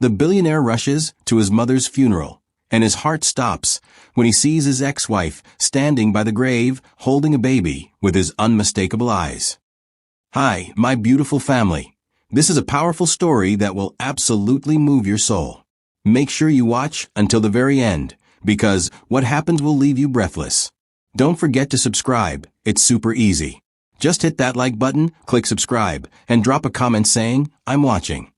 The billionaire rushes to his mother's funeral, and his heart stops when he sees his ex-wife standing by the grave holding a baby with his unmistakable eyes. Hi, my beautiful family. This is a powerful story that will absolutely move your soul. Make sure you watch until the very end, because what happens will leave you breathless. Don't forget to subscribe. It's super easy. Just hit that like button, click subscribe, and drop a comment saying, "I'm watching."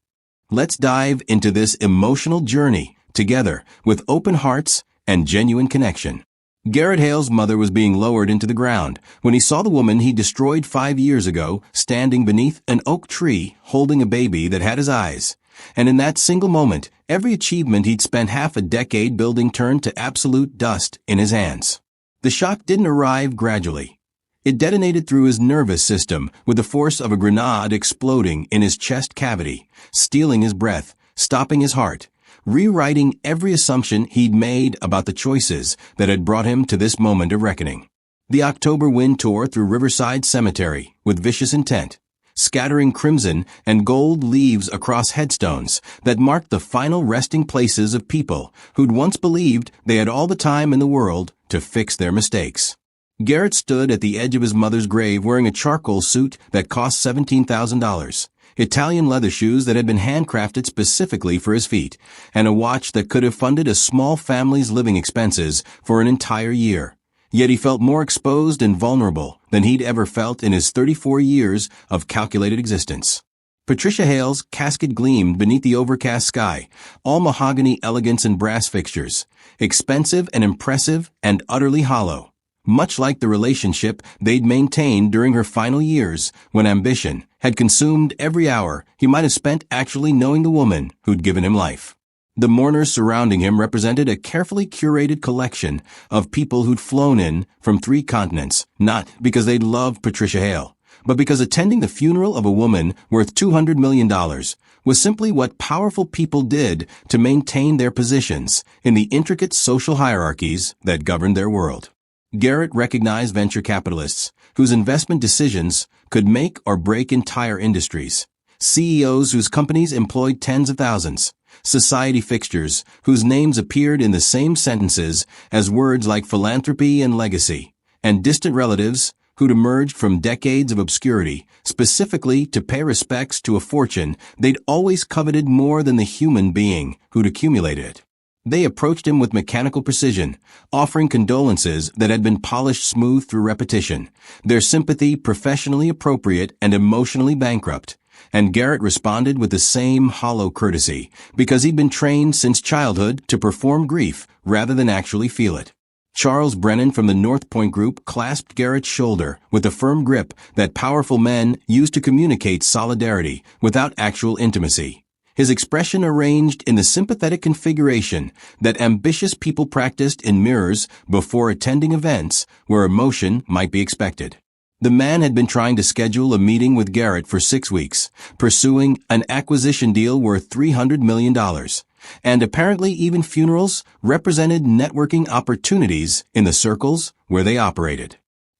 Let's dive into this emotional journey together with open hearts and genuine connection. Garrett Hale's mother was being lowered into the ground when he saw the woman he destroyed 5 years ago standing beneath an oak tree holding a baby that had his eyes. And in that single moment, every achievement he'd spent half a decade building turned to absolute dust in his hands. The shock didn't arrive gradually. It detonated through his nervous system with the force of a grenade exploding in his chest cavity, stealing his breath, stopping his heart, rewriting every assumption he'd made about the choices that had brought him to this moment of reckoning. The October wind tore through Riverside Cemetery with vicious intent, scattering crimson and gold leaves across headstones that marked the final resting places of people who'd once believed they had all the time in the world to fix their mistakes. Garrett stood at the edge of his mother's grave wearing a charcoal suit that cost $17,000, Italian leather shoes that had been handcrafted specifically for his feet, and a watch that could have funded a small family's living expenses for an entire year. Yet he felt more exposed and vulnerable than he'd ever felt in his 34 years of calculated existence. Patricia Hale's casket gleamed beneath the overcast sky, all mahogany elegance and brass fixtures, expensive and impressive and utterly hollow, much like the relationship they'd maintained during her final years when ambition had consumed every hour he might have spent actually knowing the woman who'd given him life. The mourners surrounding him represented a carefully curated collection of people who'd flown in from 3 continents, not because they loved Patricia Hale, but because attending the funeral of a woman worth $200 million was simply what powerful people did to maintain their positions in the intricate social hierarchies that governed their world. Garrett recognized venture capitalists whose investment decisions could make or break entire industries, CEOs whose companies employed tens of thousands, society fixtures whose names appeared in the same sentences as words like philanthropy and legacy, and distant relatives who'd emerged from decades of obscurity specifically to pay respects to a fortune they'd always coveted more than the human being who'd accumulated it. They approached him with mechanical precision, offering condolences that had been polished smooth through repetition, their sympathy professionally appropriate and emotionally bankrupt. And Garrett responded with the same hollow courtesy, because he'd been trained since childhood to perform grief rather than actually feel it. Charles Brennan from the North Point Group clasped Garrett's shoulder with a firm grip that powerful men use to communicate solidarity without actual intimacy. His expression arranged in the sympathetic configuration that ambitious people practiced in mirrors before attending events where emotion might be expected. The man had been trying to schedule a meeting with Garrett for 6 weeks, pursuing an acquisition deal worth $300 million. And apparently even funerals represented networking opportunities in the circles where they operated.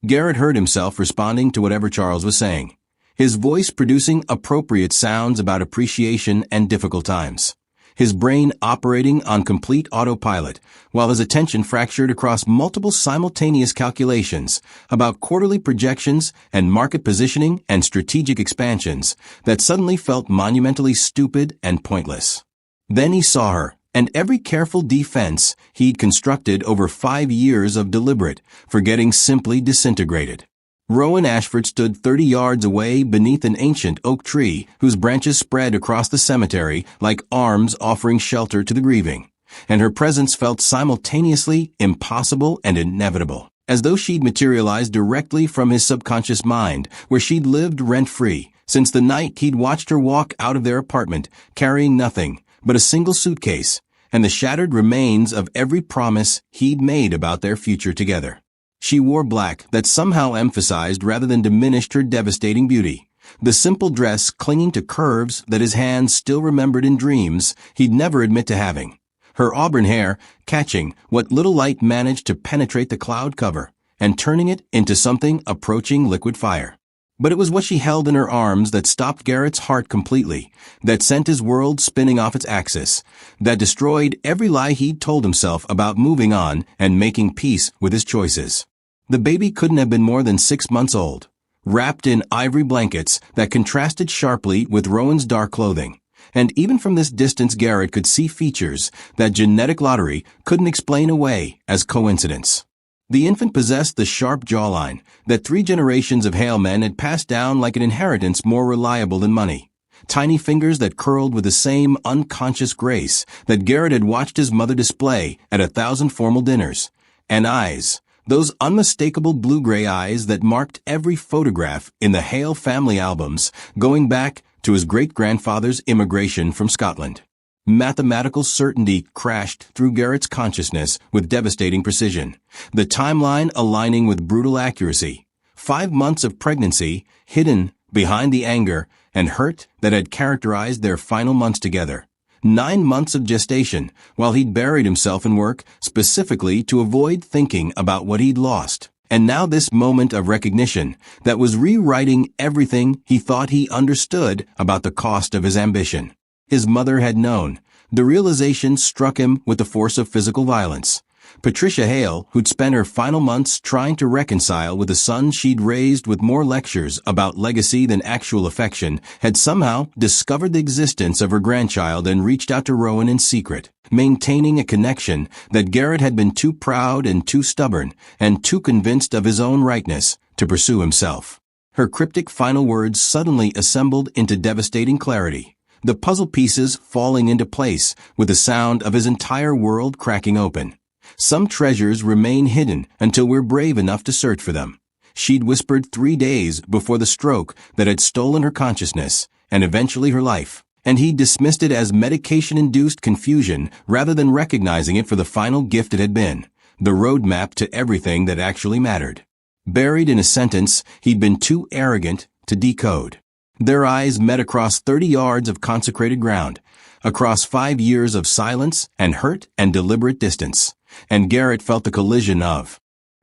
Garrett heard himself responding to whatever Charles was saying, his voice producing appropriate sounds about appreciation and difficult times, his brain operating on complete autopilot, while his attention fractured across multiple simultaneous calculations about quarterly projections and market positioning and strategic expansions that suddenly felt monumentally stupid and pointless. Then he saw her, and every careful defense he'd constructed over 5 years of deliberate forgetting simply disintegrated. Rowan Ashford stood 30 yards away beneath an ancient oak tree whose branches spread across the cemetery like arms offering shelter to the grieving, and her presence felt simultaneously impossible and inevitable, as though she'd materialized directly from his subconscious mind, where she'd lived rent-free since the night he'd watched her walk out of their apartment carrying nothing but a single suitcase and the shattered remains of every promise he'd made about their future together. She wore black that somehow emphasized rather than diminished her devastating beauty, the simple dress clinging to curves that his hands still remembered in dreams he'd never admit to having, her auburn hair catching what little light managed to penetrate the cloud cover and turning it into something approaching liquid fire. But it was what she held in her arms that stopped Garrett's heart completely, that sent his world spinning off its axis, that destroyed every lie he'd told himself about moving on and making peace with his choices. The baby couldn't have been more than 6 months old, wrapped in ivory blankets that contrasted sharply with Rowan's dark clothing. And even from this distance Garrett could see features that genetic lottery couldn't explain away as coincidence. The infant possessed the sharp jawline that 3 generations of Hale men had passed down like an inheritance more reliable than money. Tiny fingers that curled with the same unconscious grace that Garrett had watched his mother display at 1,000 formal dinners. And eyes, those unmistakable blue-gray eyes that marked every photograph in the Hale family albums going back to his great-grandfather's immigration from Scotland. Mathematical certainty crashed through Garrett's consciousness with devastating precision, the timeline aligning with brutal accuracy. 5 months of pregnancy hidden behind the anger and hurt that had characterized their final months together. 9 months of gestation while he'd buried himself in work specifically to avoid thinking about what he'd lost. And now this moment of recognition that was rewriting everything he thought he understood about the cost of his ambition. His mother had known. The realization struck him with the force of physical violence. Patricia Hale, who'd spent her final months trying to reconcile with a son she'd raised with more lectures about legacy than actual affection, had somehow discovered the existence of her grandchild and reached out to Rowan in secret, maintaining a connection that Garrett had been too proud and too stubborn and too convinced of his own rightness to pursue himself. Her cryptic final words suddenly assembled into devastating clarity, the puzzle pieces falling into place with the sound of his entire world cracking open. Some treasures remain hidden until we're brave enough to search for them. She'd whispered 3 days before the stroke that had stolen her consciousness and eventually her life, and he dismissed it as medication-induced confusion rather than recognizing it for the final gift it had been, the roadmap to everything that actually mattered. Buried in a sentence he'd been too arrogant to decode. Their eyes met across 30 yards of consecrated ground, across 5 years of silence and hurt and deliberate distance, and Garrett felt the collision of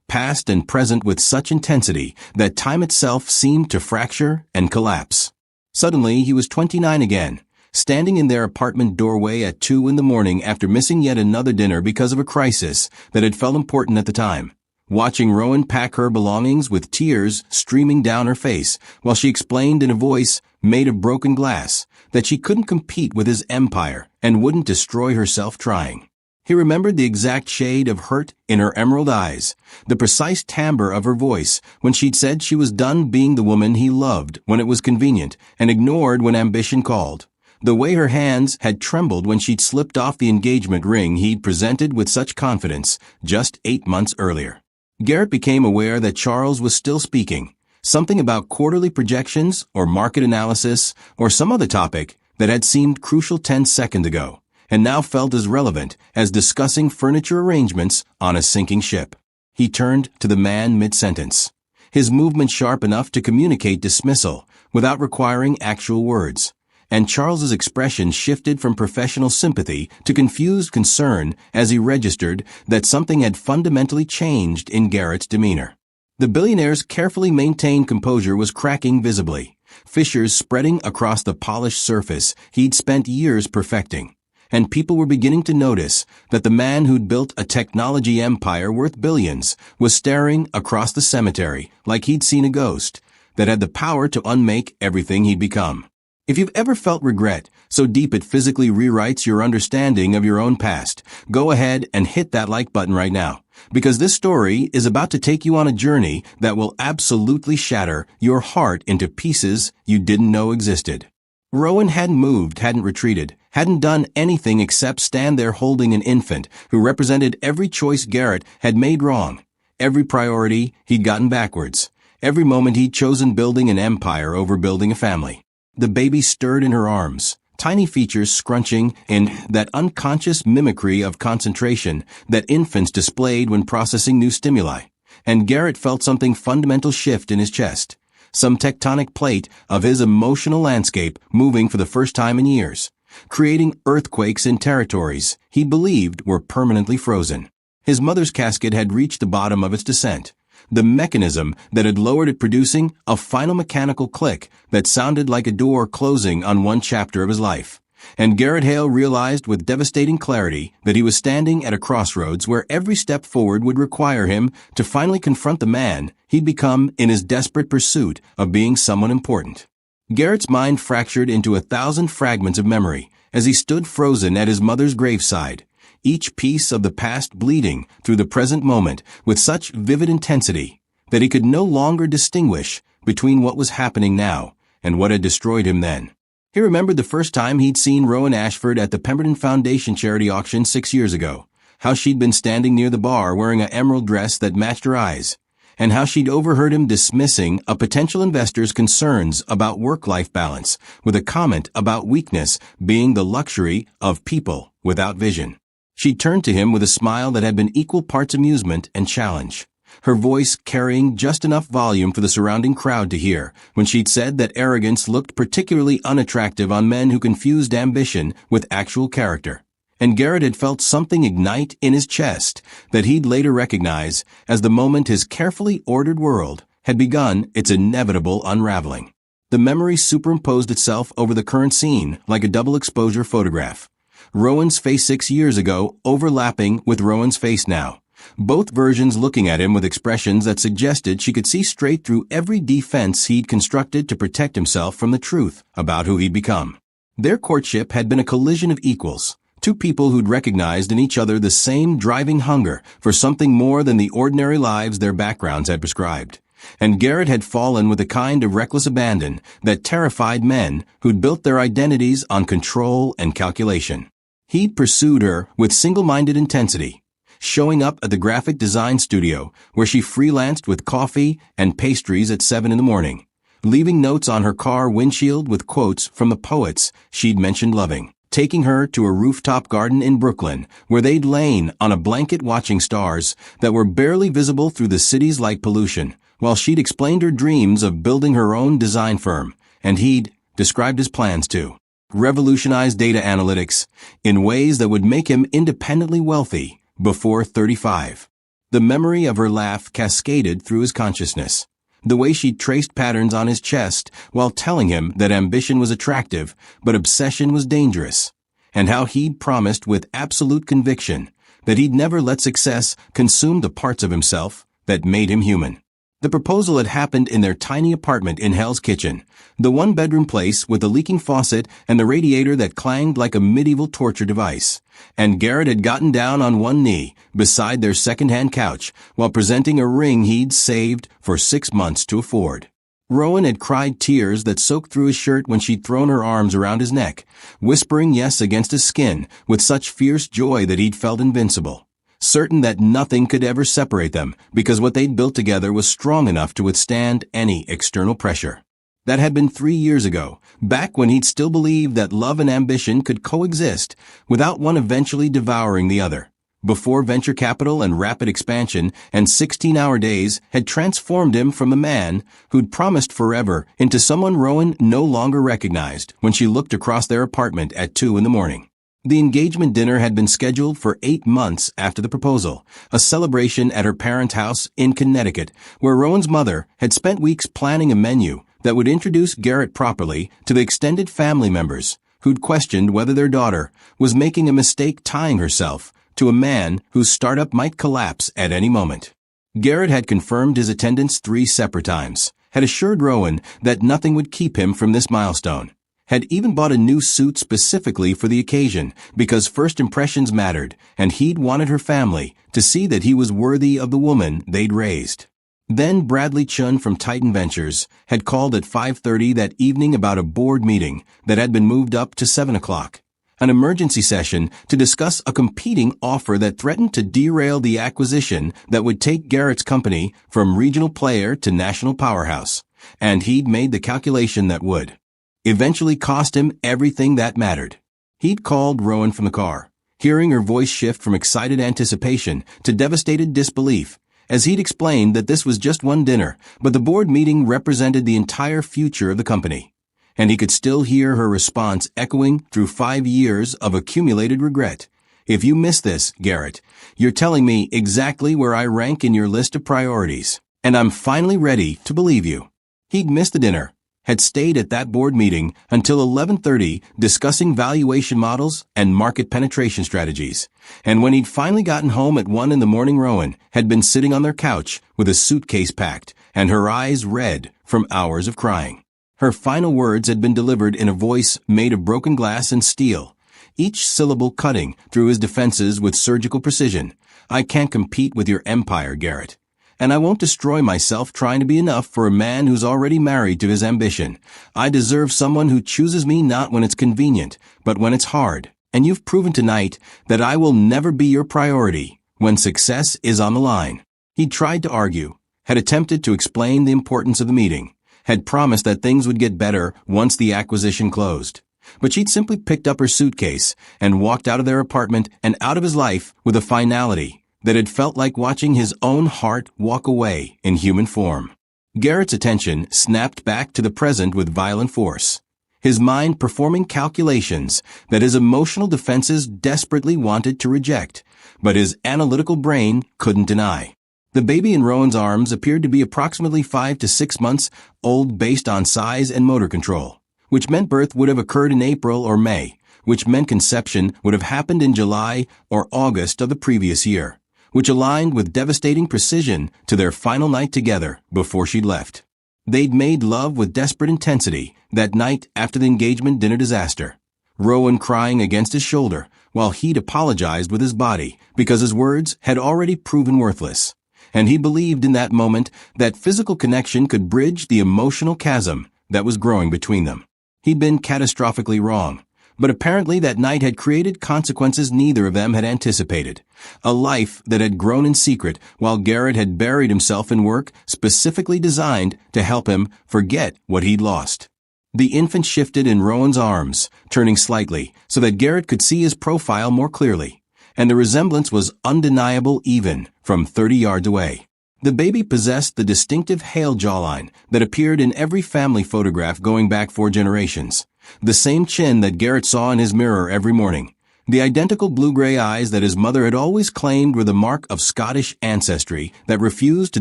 past and present with such intensity that time itself seemed to fracture and collapse. Suddenly he was 29 again, standing in their apartment doorway at 2 in the morning after missing yet another dinner because of a crisis that had felt important at the time. Watching Rowan pack her belongings with tears streaming down her face while she explained in a voice made of broken glass that she couldn't compete with his empire and wouldn't destroy herself trying. He remembered the exact shade of hurt in her emerald eyes, the precise timbre of her voice when she'd said she was done being the woman he loved when it was convenient and ignored when ambition called. The way her hands had trembled when she'd slipped off the engagement ring he'd presented with such confidence just 8 months earlier. Garrett became aware that Charles was still speaking, something about quarterly projections or market analysis or some other topic that had seemed crucial 10 seconds ago, and now felt as relevant as discussing furniture arrangements on a sinking ship. He turned to the man mid-sentence, his movement sharp enough to communicate dismissal without requiring actual words. And Charles's expression shifted from professional sympathy to confused concern as he registered that something had fundamentally changed in Garrett's demeanor. The billionaire's carefully maintained composure was cracking visibly, fissures spreading across the polished surface he'd spent years perfecting. And people were beginning to notice that the man who'd built a technology empire worth billions was staring across the cemetery like he'd seen a ghost that had the power to unmake everything he'd become. If you've ever felt regret so deep it physically rewrites your understanding of your own past, go ahead and hit that like button right now, because this story is about to take you on a journey that will absolutely shatter your heart into pieces you didn't know existed. Rowan hadn't moved, hadn't retreated, hadn't done anything except stand there holding an infant who represented every choice Garrett had made wrong, every priority he'd gotten backwards, every moment he'd chosen building an empire over building a family. The baby stirred in her arms, tiny features scrunching in that unconscious mimicry of concentration that infants displayed when processing new stimuli, and Garrett felt something fundamental shift in his chest, some tectonic plate of his emotional landscape moving for the first time in years, creating earthquakes in territories he believed were permanently frozen. His mother's casket had reached the bottom of its descent, the mechanism that had lowered it producing a final mechanical click that sounded like a door closing on one chapter of his life. And Garrett Hale realized with devastating clarity that he was standing at a crossroads where every step forward would require him to finally confront the man he'd become in his desperate pursuit of being someone important. Garrett's mind fractured into 1,000 fragments of memory as he stood frozen at his mother's graveside, each piece of the past bleeding through the present moment with such vivid intensity that he could no longer distinguish between what was happening now and what had destroyed him then. He remembered the first time he'd seen Rowan Ashford at the Pemberton Foundation charity auction 6 years ago, how she'd been standing near the bar wearing an emerald dress that matched her eyes, and how she'd overheard him dismissing a potential investor's concerns about work-life balance with a comment about weakness being the luxury of people without vision. She turned to him with a smile that had been equal parts amusement and challenge, her voice carrying just enough volume for the surrounding crowd to hear when she'd said that arrogance looked particularly unattractive on men who confused ambition with actual character. And Garrett had felt something ignite in his chest that he'd later recognize as the moment his carefully ordered world had begun its inevitable unraveling. The memory superimposed itself over the current scene like a double-exposure photograph. Rowan's face 6 years ago overlapping with Rowan's face now, both versions looking at him with expressions that suggested she could see straight through every defense he'd constructed to protect himself from the truth about who he'd become. Their courtship had been a collision of equals, two people who'd recognized in each other the same driving hunger for something more than the ordinary lives their backgrounds had prescribed. And Garrett had fallen with a kind of reckless abandon that terrified men who'd built their identities on control and calculation. He'd pursued her with single-minded intensity, showing up at the graphic design studio where she freelanced with coffee and pastries at 7 a.m, leaving notes on her car windshield with quotes from the poets she'd mentioned loving, taking her to a rooftop garden in Brooklyn where they'd lain on a blanket watching stars that were barely visible through the city's light pollution, while she'd explained her dreams of building her own design firm, and he'd described his plans to revolutionize data analytics in ways that would make him independently wealthy before 35. The memory of her laugh cascaded through his consciousness, the way she traced patterns on his chest while telling him that ambition was attractive but obsession was dangerous, and how he'd promised with absolute conviction that he'd never let success consume the parts of himself that made him human. The proposal had happened in their tiny apartment in Hell's Kitchen, the one-bedroom place with the leaking faucet and the radiator that clanged like a medieval torture device. And Garrett had gotten down on one knee beside their second-hand couch while presenting a ring he'd saved for 6 months to afford. Rowan had cried tears that soaked through his shirt when she'd thrown her arms around his neck, whispering yes against his skin with such fierce joy that he'd felt invincible, certain that nothing could ever separate them because what they'd built together was strong enough to withstand any external pressure. That had been 3 years ago, back when he'd still believed that love and ambition could coexist without one eventually devouring the other, before venture capital and rapid expansion and 16-hour days had transformed him from a man who'd promised forever into someone Rowan no longer recognized when she looked across their apartment at 2 a.m. The engagement dinner had been scheduled for 8 months after the proposal, a celebration at her parents' house in Connecticut, where Rowan's mother had spent weeks planning a menu that would introduce Garrett properly to the extended family members who'd questioned whether their daughter was making a mistake tying herself to a man whose startup might collapse at any moment. Garrett had confirmed his attendance 3 separate times, had assured Rowan that nothing would keep him from this milestone, had even bought a new suit specifically for the occasion because first impressions mattered, and he'd wanted her family to see that he was worthy of the woman they'd raised. Then Bradley Chun from Titan Ventures had called at 5:30 that evening about a board meeting that had been moved up to 7 o'clock, an emergency session to discuss a competing offer that threatened to derail the acquisition that would take Garrett's company from regional player to national powerhouse, and he'd made the calculation that would eventually cost him everything that mattered. He'd called Rowan from the car, hearing her voice shift from excited anticipation to devastated disbelief, as he'd explained that this was just one dinner, but the board meeting represented the entire future of the company. And he could still hear her response echoing through 5 years of accumulated regret. "If you miss this, Garrett, you're telling me exactly where I rank in your list of priorities." and I'm finally ready to believe you." He'd missed the dinner, had stayed at that board meeting until 11:30 discussing valuation models and market penetration strategies. And when he'd finally gotten home at 1 in the morning, Rowan had been sitting on their couch with a suitcase packed and her eyes red from hours of crying. Her final words had been delivered in a voice made of broken glass and steel, each syllable cutting through his defenses with surgical precision. "I can't compete with your empire, Garrett. And I won't destroy myself trying to be enough for a man who's already married to his ambition. I deserve someone who chooses me not when it's convenient, but when it's hard. And you've proven tonight that I will never be your priority when success is on the line." He'd tried to argue, had attempted to explain the importance of the meeting, had promised that things would get better once the acquisition closed. But she'd simply picked up her suitcase and walked out of their apartment and out of his life with a finality that had felt like watching his own heart walk away in human form. Garrett's attention snapped back to the present with violent force, his mind performing calculations that his emotional defenses desperately wanted to reject, but his analytical brain couldn't deny. The baby in Rowan's arms appeared to be approximately 5 to 6 months old based on size and motor control, which meant birth would have occurred in April or May, which meant conception would have happened in July or August of the previous year, which aligned with devastating precision to their final night together before she'd left. They'd made love with desperate intensity that night after the engagement dinner disaster, Rowan crying against his shoulder while he'd apologized with his body because his words had already proven worthless. And he believed in that moment that physical connection could bridge the emotional chasm that was growing between them. He'd been catastrophically wrong, but apparently that night had created consequences neither of them had anticipated. A life that had grown in secret while Garrett had buried himself in work specifically designed to help him forget what he'd lost. The infant shifted in Rowan's arms, turning slightly so that Garrett could see his profile more clearly, and the resemblance was undeniable even from 30 yards away. The baby possessed the distinctive Hale jawline that appeared in every family photograph going back 4 generations. The same chin that Garrett saw in his mirror every morning. The identical blue-gray eyes that his mother had always claimed were the mark of Scottish ancestry that refused to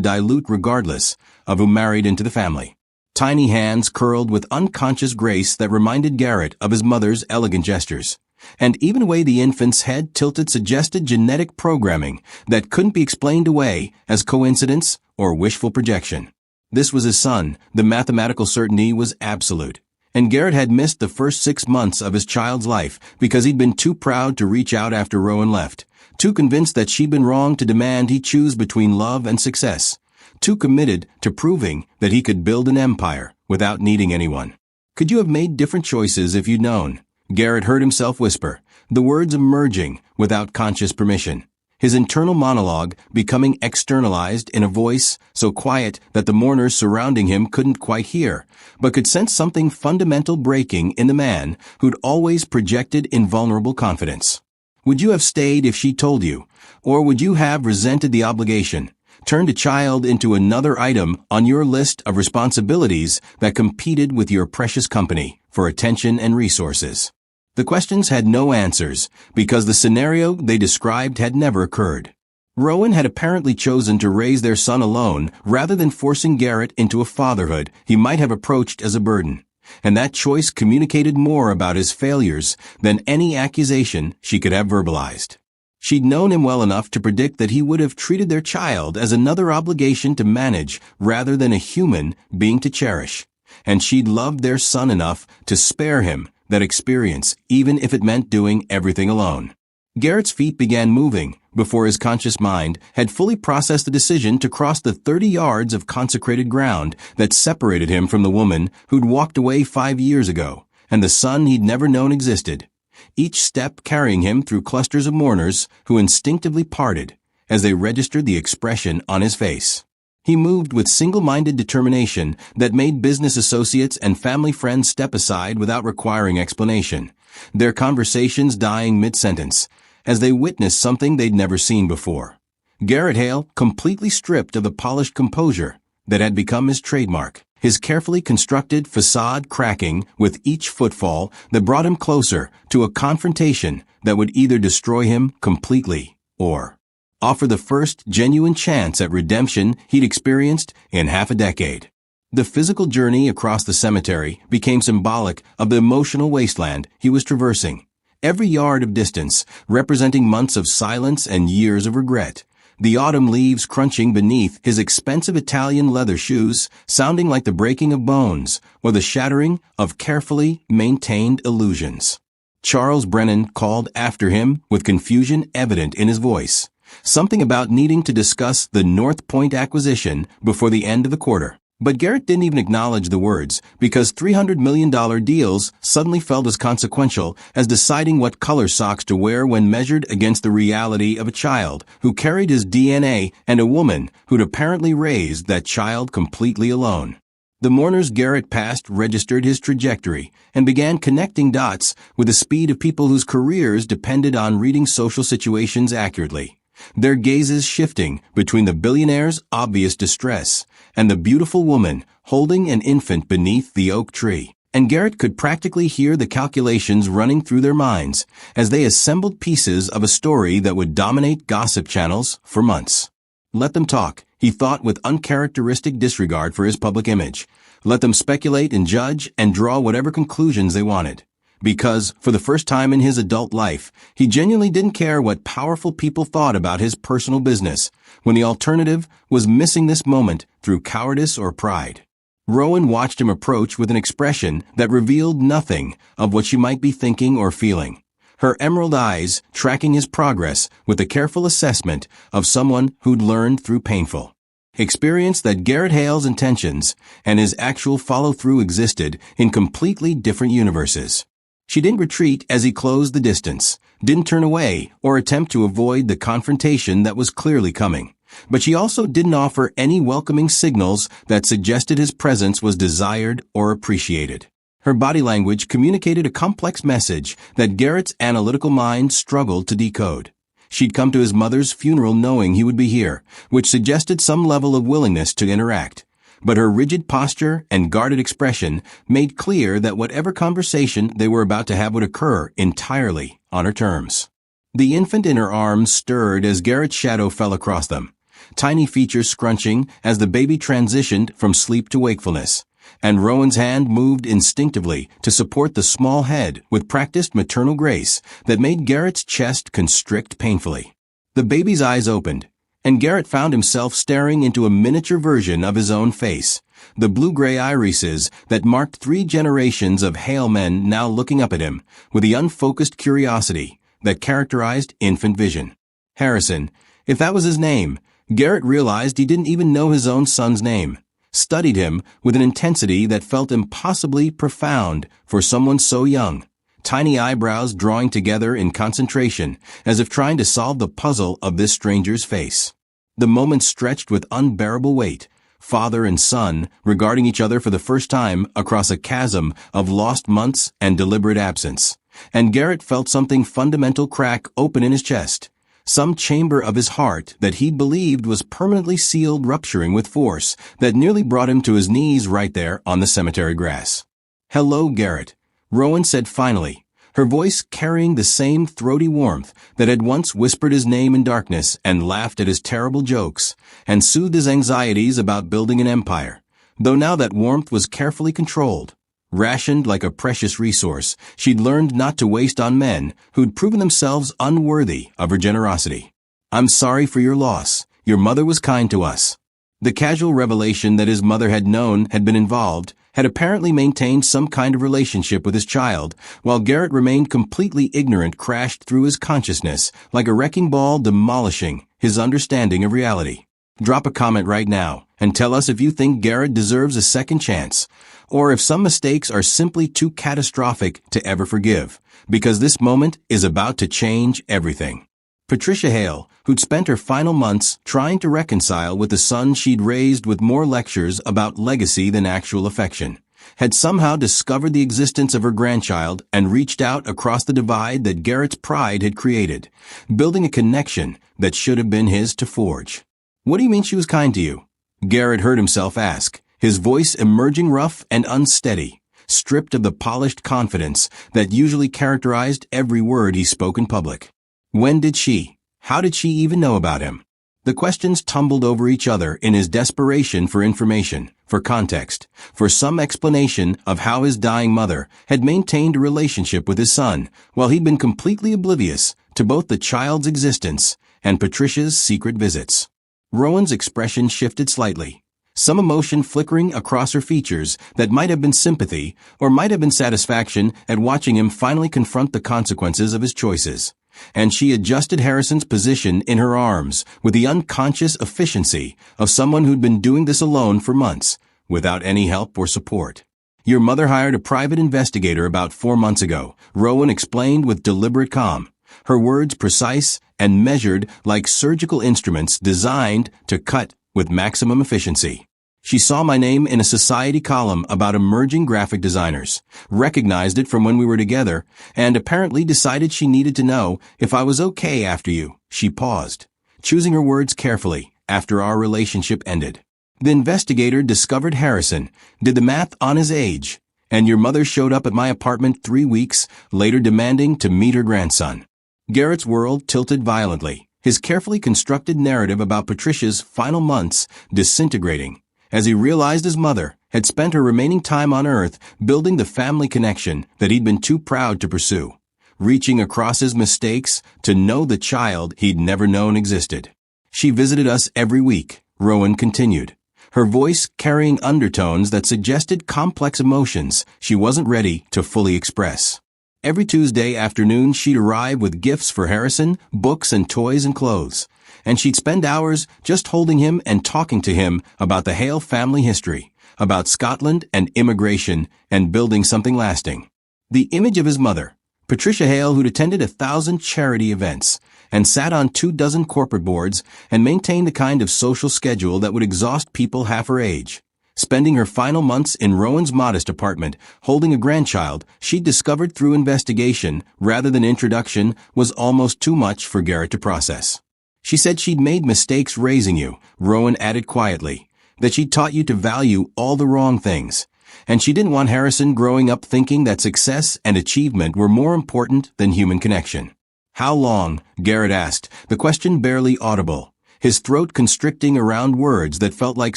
dilute regardless of who married into the family. Tiny hands curled with unconscious grace that reminded Garrett of his mother's elegant gestures. And even the way the infant's head tilted suggested genetic programming that couldn't be explained away as coincidence or wishful projection. This was his son. The mathematical certainty was absolute. And Garrett had missed the first 6 months of his child's life because he'd been too proud to reach out after Rowan left, too convinced that she'd been wrong to demand he choose between love and success, too committed to proving that he could build an empire without needing anyone. "Could you have made different choices if you'd known?" Garrett heard himself whisper, the words emerging without conscious permission, his internal monologue becoming externalized in a voice so quiet that the mourners surrounding him couldn't quite hear, but could sense something fundamental breaking in the man who'd always projected invulnerable confidence. "Would you have stayed if she told you? Or would you have resented the obligation, turned a child into another item on your list of responsibilities that competed with your precious company for attention and resources?" The questions had no answers because the scenario they described had never occurred. Rowan had apparently chosen to raise their son alone rather than forcing Garrett into a fatherhood he might have approached as a burden, and that choice communicated more about his failures than any accusation she could have verbalized. She'd known him well enough to predict that he would have treated their child as another obligation to manage rather than a human being to cherish, and she'd loved their son enough to spare him that experience, even if it meant doing everything alone. Garrett's feet began moving before his conscious mind had fully processed the decision to cross the 30 yards of consecrated ground that separated him from the woman who'd walked away 5 years ago, and the son he'd never known existed, each step carrying him through clusters of mourners who instinctively parted as they registered the expression on his face. He moved with single-minded determination that made business associates and family friends step aside without requiring explanation, their conversations dying mid-sentence, as they witnessed something they'd never seen before. Garrett Hale, completely stripped of the polished composure that had become his trademark, his carefully constructed facade cracking with each footfall that brought him closer to a confrontation that would either destroy him completely or offer the first genuine chance at redemption he'd experienced in half a decade. The physical journey across the cemetery became symbolic of the emotional wasteland he was traversing. Every yard of distance representing months of silence and years of regret. The autumn leaves crunching beneath his expensive Italian leather shoes, sounding like the breaking of bones or the shattering of carefully maintained illusions. Charles Brennan called after him with confusion evident in his voice. Something about needing to discuss the North Point acquisition before the end of the quarter. But Garrett didn't even acknowledge the words, because $300 million deals suddenly felt as consequential as deciding what color socks to wear when measured against the reality of a child who carried his DNA and a woman who'd apparently raised that child completely alone. The mourners Garrett passed registered his trajectory and began connecting dots with the speed of people whose careers depended on reading social situations accurately. Their gazes shifting between the billionaire's obvious distress and the beautiful woman holding an infant beneath the oak tree. And Garrett could practically hear the calculations running through their minds as they assembled pieces of a story that would dominate gossip channels for months. Let them talk, he thought with uncharacteristic disregard for his public image. Let them speculate and judge and draw whatever conclusions they wanted. Because, for the first time in his adult life, he genuinely didn't care what powerful people thought about his personal business, when the alternative was missing this moment through cowardice or pride. Rowan watched him approach with an expression that revealed nothing of what she might be thinking or feeling. Her emerald eyes tracking his progress with a careful assessment of someone who'd learned through painful experience that Garrett Hale's intentions and his actual follow-through existed in completely different universes. She didn't retreat as he closed the distance, didn't turn away or attempt to avoid the confrontation that was clearly coming. But she also didn't offer any welcoming signals that suggested his presence was desired or appreciated. Her body language communicated a complex message that Garrett's analytical mind struggled to decode. She'd come to his mother's funeral knowing he would be here, which suggested some level of willingness to interact. But her rigid posture and guarded expression made clear that whatever conversation they were about to have would occur entirely on her terms. The infant in her arms stirred as Garrett's shadow fell across them, tiny features scrunching as the baby transitioned from sleep to wakefulness, and Rowan's hand moved instinctively to support the small head with practiced maternal grace that made Garrett's chest constrict painfully. The baby's eyes opened, and Garrett found himself staring into a miniature version of his own face, the blue-gray irises that marked 3 generations of Hale men now looking up at him with the unfocused curiosity that characterized infant vision. Harrison, if that was his name, Garrett realized he didn't even know his own son's name, studied him with an intensity that felt impossibly profound for someone so young. Tiny eyebrows drawing together in concentration, as if trying to solve the puzzle of this stranger's face. The moment stretched with unbearable weight, father and son regarding each other for the first time across a chasm of lost months and deliberate absence. And Garrett felt something fundamental crack open in his chest, some chamber of his heart that he believed was permanently sealed rupturing with force that nearly brought him to his knees right there on the cemetery grass. "Hello, Garrett," Rowan said finally, her voice carrying the same throaty warmth that had once whispered his name in darkness and laughed at his terrible jokes and soothed his anxieties about building an empire, though now that warmth was carefully controlled. Rationed like a precious resource, she'd learned not to waste on men who'd proven themselves unworthy of her generosity. "I'm sorry for your loss. Your mother was kind to us." The casual revelation that his mother had known had been involved had apparently maintained some kind of relationship with his child, while Garrett remained completely ignorant crashed through his consciousness like a wrecking ball demolishing his understanding of reality. Drop a comment right now and tell us if you think Garrett deserves a second chance, or if some mistakes are simply too catastrophic to ever forgive, because this moment is about to change everything. Patricia Hale, who'd spent her final months trying to reconcile with the son she'd raised with more lectures about legacy than actual affection, had somehow discovered the existence of her grandchild and reached out across the divide that Garrett's pride had created, building a connection that should have been his to forge. "What do you mean she was kind to you?" Garrett heard himself ask, his voice emerging rough and unsteady, stripped of the polished confidence that usually characterized every word he spoke in public. "When did she? How did she even know about him? The questions tumbled over each other in his desperation for information, for context, for some explanation of how his dying mother had maintained a relationship with his son, while he'd been completely oblivious to both the child's existence and Patricia's secret visits. Rowan's expression shifted slightly, some emotion flickering across her features that might have been sympathy or might have been satisfaction at watching him finally confront the consequences of his choices. And she adjusted Harrison's position in her arms with the unconscious efficiency of someone who'd been doing this alone for months, without any help or support. Your mother hired a private investigator about 4 months ago, Rowan explained with deliberate calm, her words precise and measured like surgical instruments designed to cut with maximum efficiency. She saw my name in a society column about emerging graphic designers, recognized it from when we were together, and apparently decided she needed to know if I was okay after you. She paused, choosing her words carefully after our relationship ended. The investigator discovered Harrison, did the math on his age, and your mother showed up at my apartment 3 weeks later demanding to meet her grandson. Garrett's world tilted violently, his carefully constructed narrative about Patricia's final months disintegrating, as he realized his mother had spent her remaining time on Earth building the family connection that he'd been too proud to pursue, reaching across his mistakes to know the child he'd never known existed. She visited us every week, Rowan continued, her voice carrying undertones that suggested complex emotions she wasn't ready to fully express. Every Tuesday afternoon she'd arrive with gifts for Harrison, books and toys and clothes, and she'd spend hours just holding him and talking to him about the Hale family history, about Scotland and immigration and building something lasting. The image of his mother, Patricia Hale, who'd attended 1,000 charity events and sat on 24 corporate boards and maintained the kind of social schedule that would exhaust people half her age. Spending her final months in Rowan's modest apartment, holding a grandchild she'd discovered through investigation rather than introduction was almost too much for Garrett to process. She said she'd made mistakes raising you, Rowan added quietly, that she'd taught you to value all the wrong things, and she didn't want Harrison growing up thinking that success and achievement were more important than human connection. How long? Garrett asked, the question barely audible, his throat constricting around words that felt like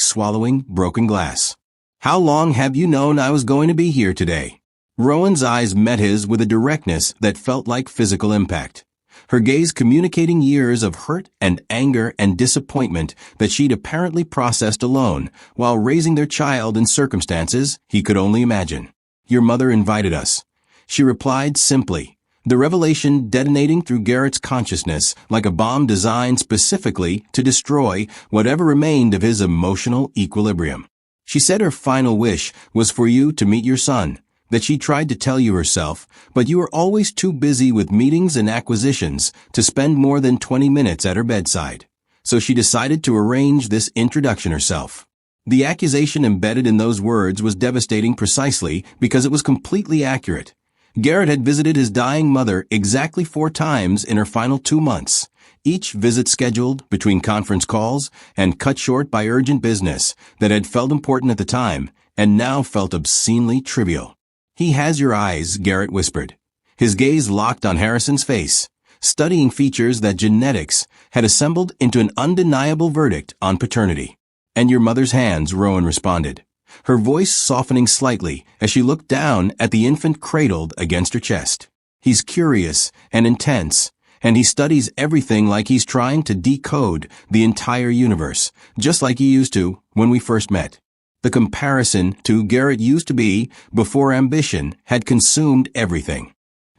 swallowing broken glass. How long have you known I was going to be here today? Rowan's eyes met his with a directness that felt like physical impact, her gaze communicating years of hurt and anger and disappointment that she'd apparently processed alone while raising their child in circumstances he could only imagine. Your mother invited us. She replied simply, the revelation detonating through Garrett's consciousness like a bomb designed specifically to destroy whatever remained of his emotional equilibrium. She said her final wish was for you to meet your son, that she tried to tell you herself, but you were always too busy with meetings and acquisitions to spend more than 20 minutes at her bedside. So she decided to arrange this introduction herself. The accusation embedded in those words was devastating precisely because it was completely accurate. Garrett had visited his dying mother exactly 4 times in her final 2 months, each visit scheduled between conference calls and cut short by urgent business that had felt important at the time and now felt obscenely trivial. He has your eyes, Garrett whispered, his gaze locked on Harrison's face, studying features that genetics had assembled into an undeniable verdict on paternity. And your mother's hands, Rowan responded, her voice softening slightly as she looked down at the infant cradled against her chest. He's curious and intense, and he studies everything like he's trying to decode the entire universe, just like he used to when we first met. The comparison to Garrett used to be before ambition had consumed everything.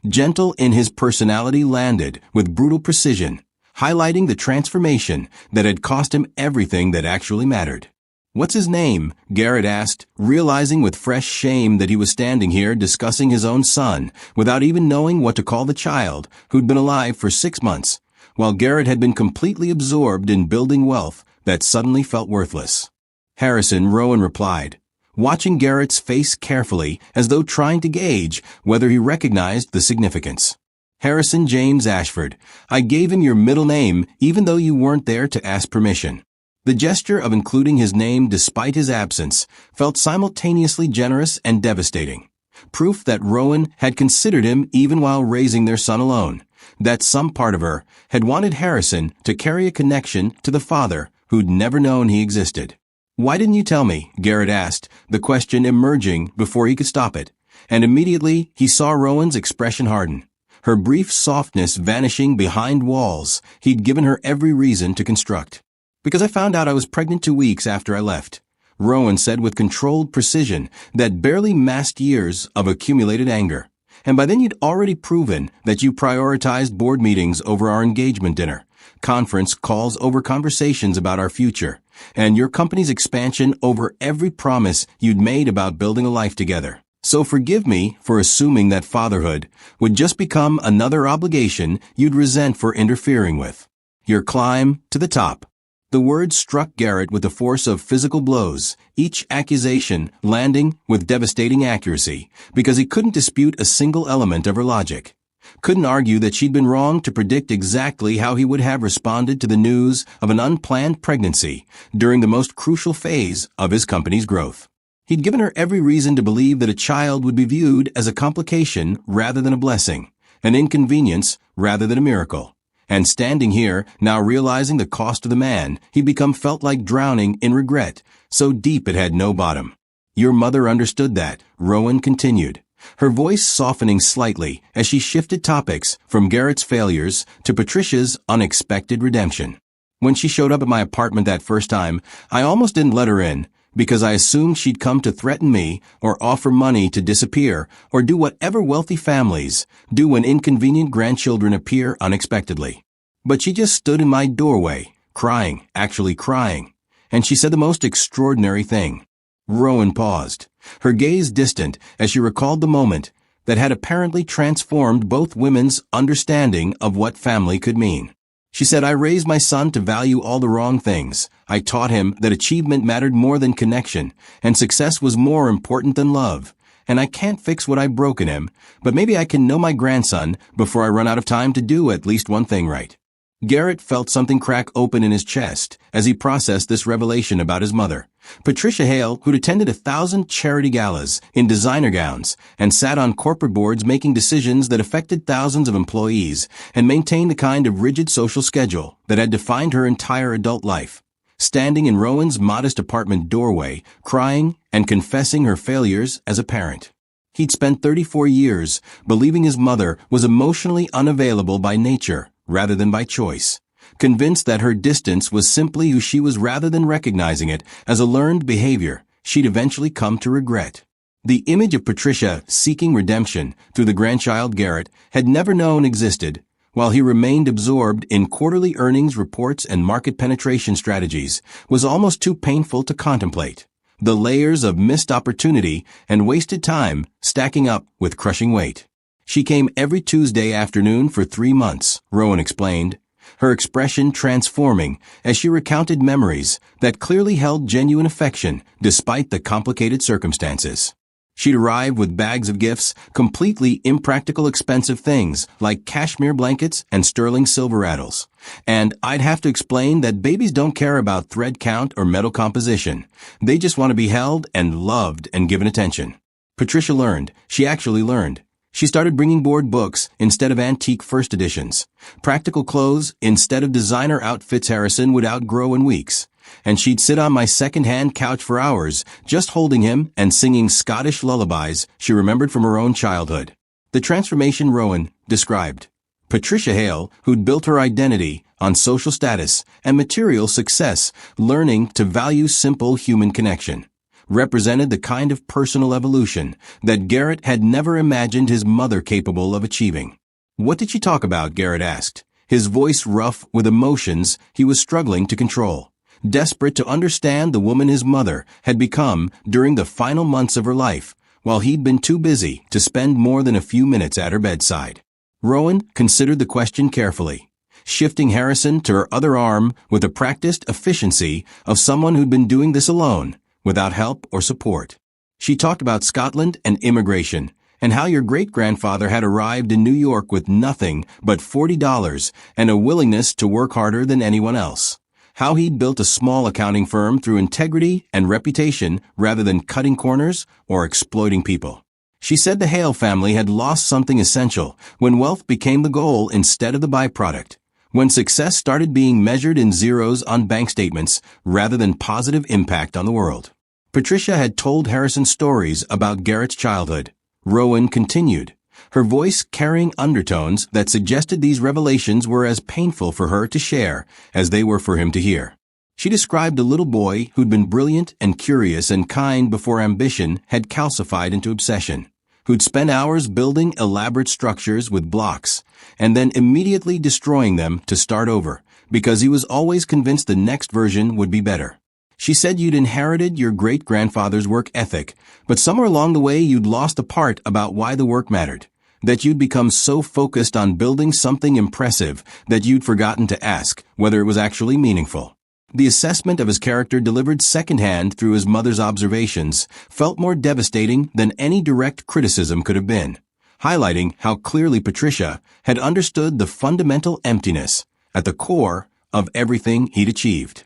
Gentle in his personality landed with brutal precision, highlighting the transformation that had cost him everything that actually mattered. What's his name? Garrett asked, realizing with fresh shame that he was standing here discussing his own son without even knowing what to call the child who'd been alive for 6 months, while Garrett had been completely absorbed in building wealth that suddenly felt worthless. Harrison, Rowan replied, watching Garrett's face carefully as though trying to gauge whether he recognized the significance. Harrison James Ashford, I gave him your middle name even though you weren't there to ask permission. The gesture of including his name despite his absence felt simultaneously generous and devastating, proof that Rowan had considered him even while raising their son alone, that some part of her had wanted Harrison to carry a connection to the father who'd never known he existed. "Why didn't you tell me?" Garrett asked, the question emerging before he could stop it. And immediately he saw Rowan's expression harden. Her brief softness vanishing behind walls he'd given her every reason to construct. "Because I found out I was pregnant 2 weeks after I left," Rowan said with controlled precision that barely masked years of accumulated anger. "And by then you'd already proven that you prioritized board meetings over our engagement dinner, conference calls over conversations about our future, and your company's expansion over every promise you'd made about building a life together. So forgive me for assuming that fatherhood would just become another obligation you'd resent for interfering with. Your climb to the top." The words struck Garrett with the force of physical blows, each accusation landing with devastating accuracy, because he couldn't dispute a single element of her logic. Couldn't argue that she'd been wrong to predict exactly how he would have responded to the news of an unplanned pregnancy during the most crucial phase of his company's growth. He'd given her every reason to believe that a child would be viewed as a complication rather than a blessing, an inconvenience rather than a miracle. And standing here, now realizing the cost of the man, he'd become felt like drowning in regret, so deep it had no bottom. "Your mother understood that," Rowan continued, her voice softening slightly as she shifted topics from Garrett's failures to Patricia's unexpected redemption. "When she showed up at my apartment that first time, I almost didn't let her in, because I assumed she'd come to threaten me or offer money to disappear or do whatever wealthy families do when inconvenient grandchildren appear unexpectedly. But she just stood in my doorway, crying, actually crying, and she said the most extraordinary thing." Rowan paused, her gaze distant as she recalled the moment that had apparently transformed both women's understanding of what family could mean. She said, "I raised my son to value all the wrong things. I taught him that achievement mattered more than connection, and success was more important than love. And I can't fix what I've broken him, but maybe I can know my grandson before I run out of time to do at least one thing right." Garrett felt something crack open in his chest as he processed this revelation about his mother. Patricia Hale, who'd attended 1,000 charity galas in designer gowns and sat on corporate boards making decisions that affected thousands of employees and maintained a kind of rigid social schedule that had defined her entire adult life. Standing in Rowan's modest apartment doorway, crying and confessing her failures as a parent. He'd spent 34 years believing his mother was emotionally unavailable by nature rather than by choice, convinced that her distance was simply who she was rather than recognizing it as a learned behavior she'd eventually come to regret. The image of Patricia seeking redemption through the grandchild Garrett had never known existed, while he remained absorbed in quarterly earnings reports and market penetration strategies, was almost too painful to contemplate. The layers of missed opportunity and wasted time stacking up with crushing weight. "She came every Tuesday afternoon for 3 months, Rowan explained, her expression transforming as she recounted memories that clearly held genuine affection despite the complicated circumstances. She'd arrive with bags of gifts, completely impractical expensive things like cashmere blankets and sterling silver rattles. And I'd have to explain that babies don't care about thread count or metal composition. They just want to be held and loved and given attention." Patricia learned. She actually learned. She started bringing board books instead of antique first editions, practical clothes instead of designer outfits Harrison would outgrow in weeks. And she'd sit on my second-hand couch for hours, just holding him and singing Scottish lullabies she remembered from her own childhood. The transformation Rowan described. Patricia Hale, who'd built her identity on social status and material success, learning to value simple human connection, represented the kind of personal evolution that Garrett had never imagined his mother capable of achieving. "What did she talk about?" Garrett asked, his voice rough with emotions he was struggling to control, desperate to understand the woman his mother had become during the final months of her life, while he'd been too busy to spend more than a few minutes at her bedside. Rowan considered the question carefully, shifting Harrison to her other arm with the practiced efficiency of someone who'd been doing this alone, without help or support. She talked about Scotland and immigration, and how your great-grandfather had arrived in New York with nothing but $40 and a willingness to work harder than anyone else. How he'd built a small accounting firm through integrity and reputation rather than cutting corners or exploiting people. She said the Hale family had lost something essential when wealth became the goal instead of the byproduct, when success started being measured in zeros on bank statements rather than positive impact on the world. Patricia had told Harrison stories about Garrett's childhood. Rowan continued, her voice carrying undertones that suggested these revelations were as painful for her to share as they were for him to hear. She described a little boy who'd been brilliant and curious and kind before ambition had calcified into obsession, who'd spent hours building elaborate structures with blocks and then immediately destroying them to start over because he was always convinced the next version would be better. She said you'd inherited your great-grandfather's work ethic, but somewhere along the way you'd lost the part about why the work mattered, that you'd become so focused on building something impressive that you'd forgotten to ask whether it was actually meaningful. The assessment of his character delivered secondhand through his mother's observations felt more devastating than any direct criticism could have been, highlighting how clearly Patricia had understood the fundamental emptiness at the core of everything he'd achieved.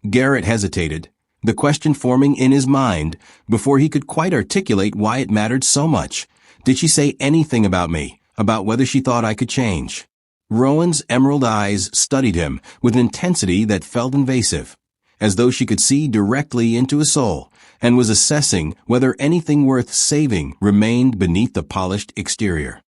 Garrett hesitated, the question forming in his mind before he could quite articulate why it mattered so much. Did she say anything about me, about whether she thought I could change? Rowan's emerald eyes studied him with an intensity that felt invasive, as though she could see directly into his soul and was assessing whether anything worth saving remained beneath the polished exterior.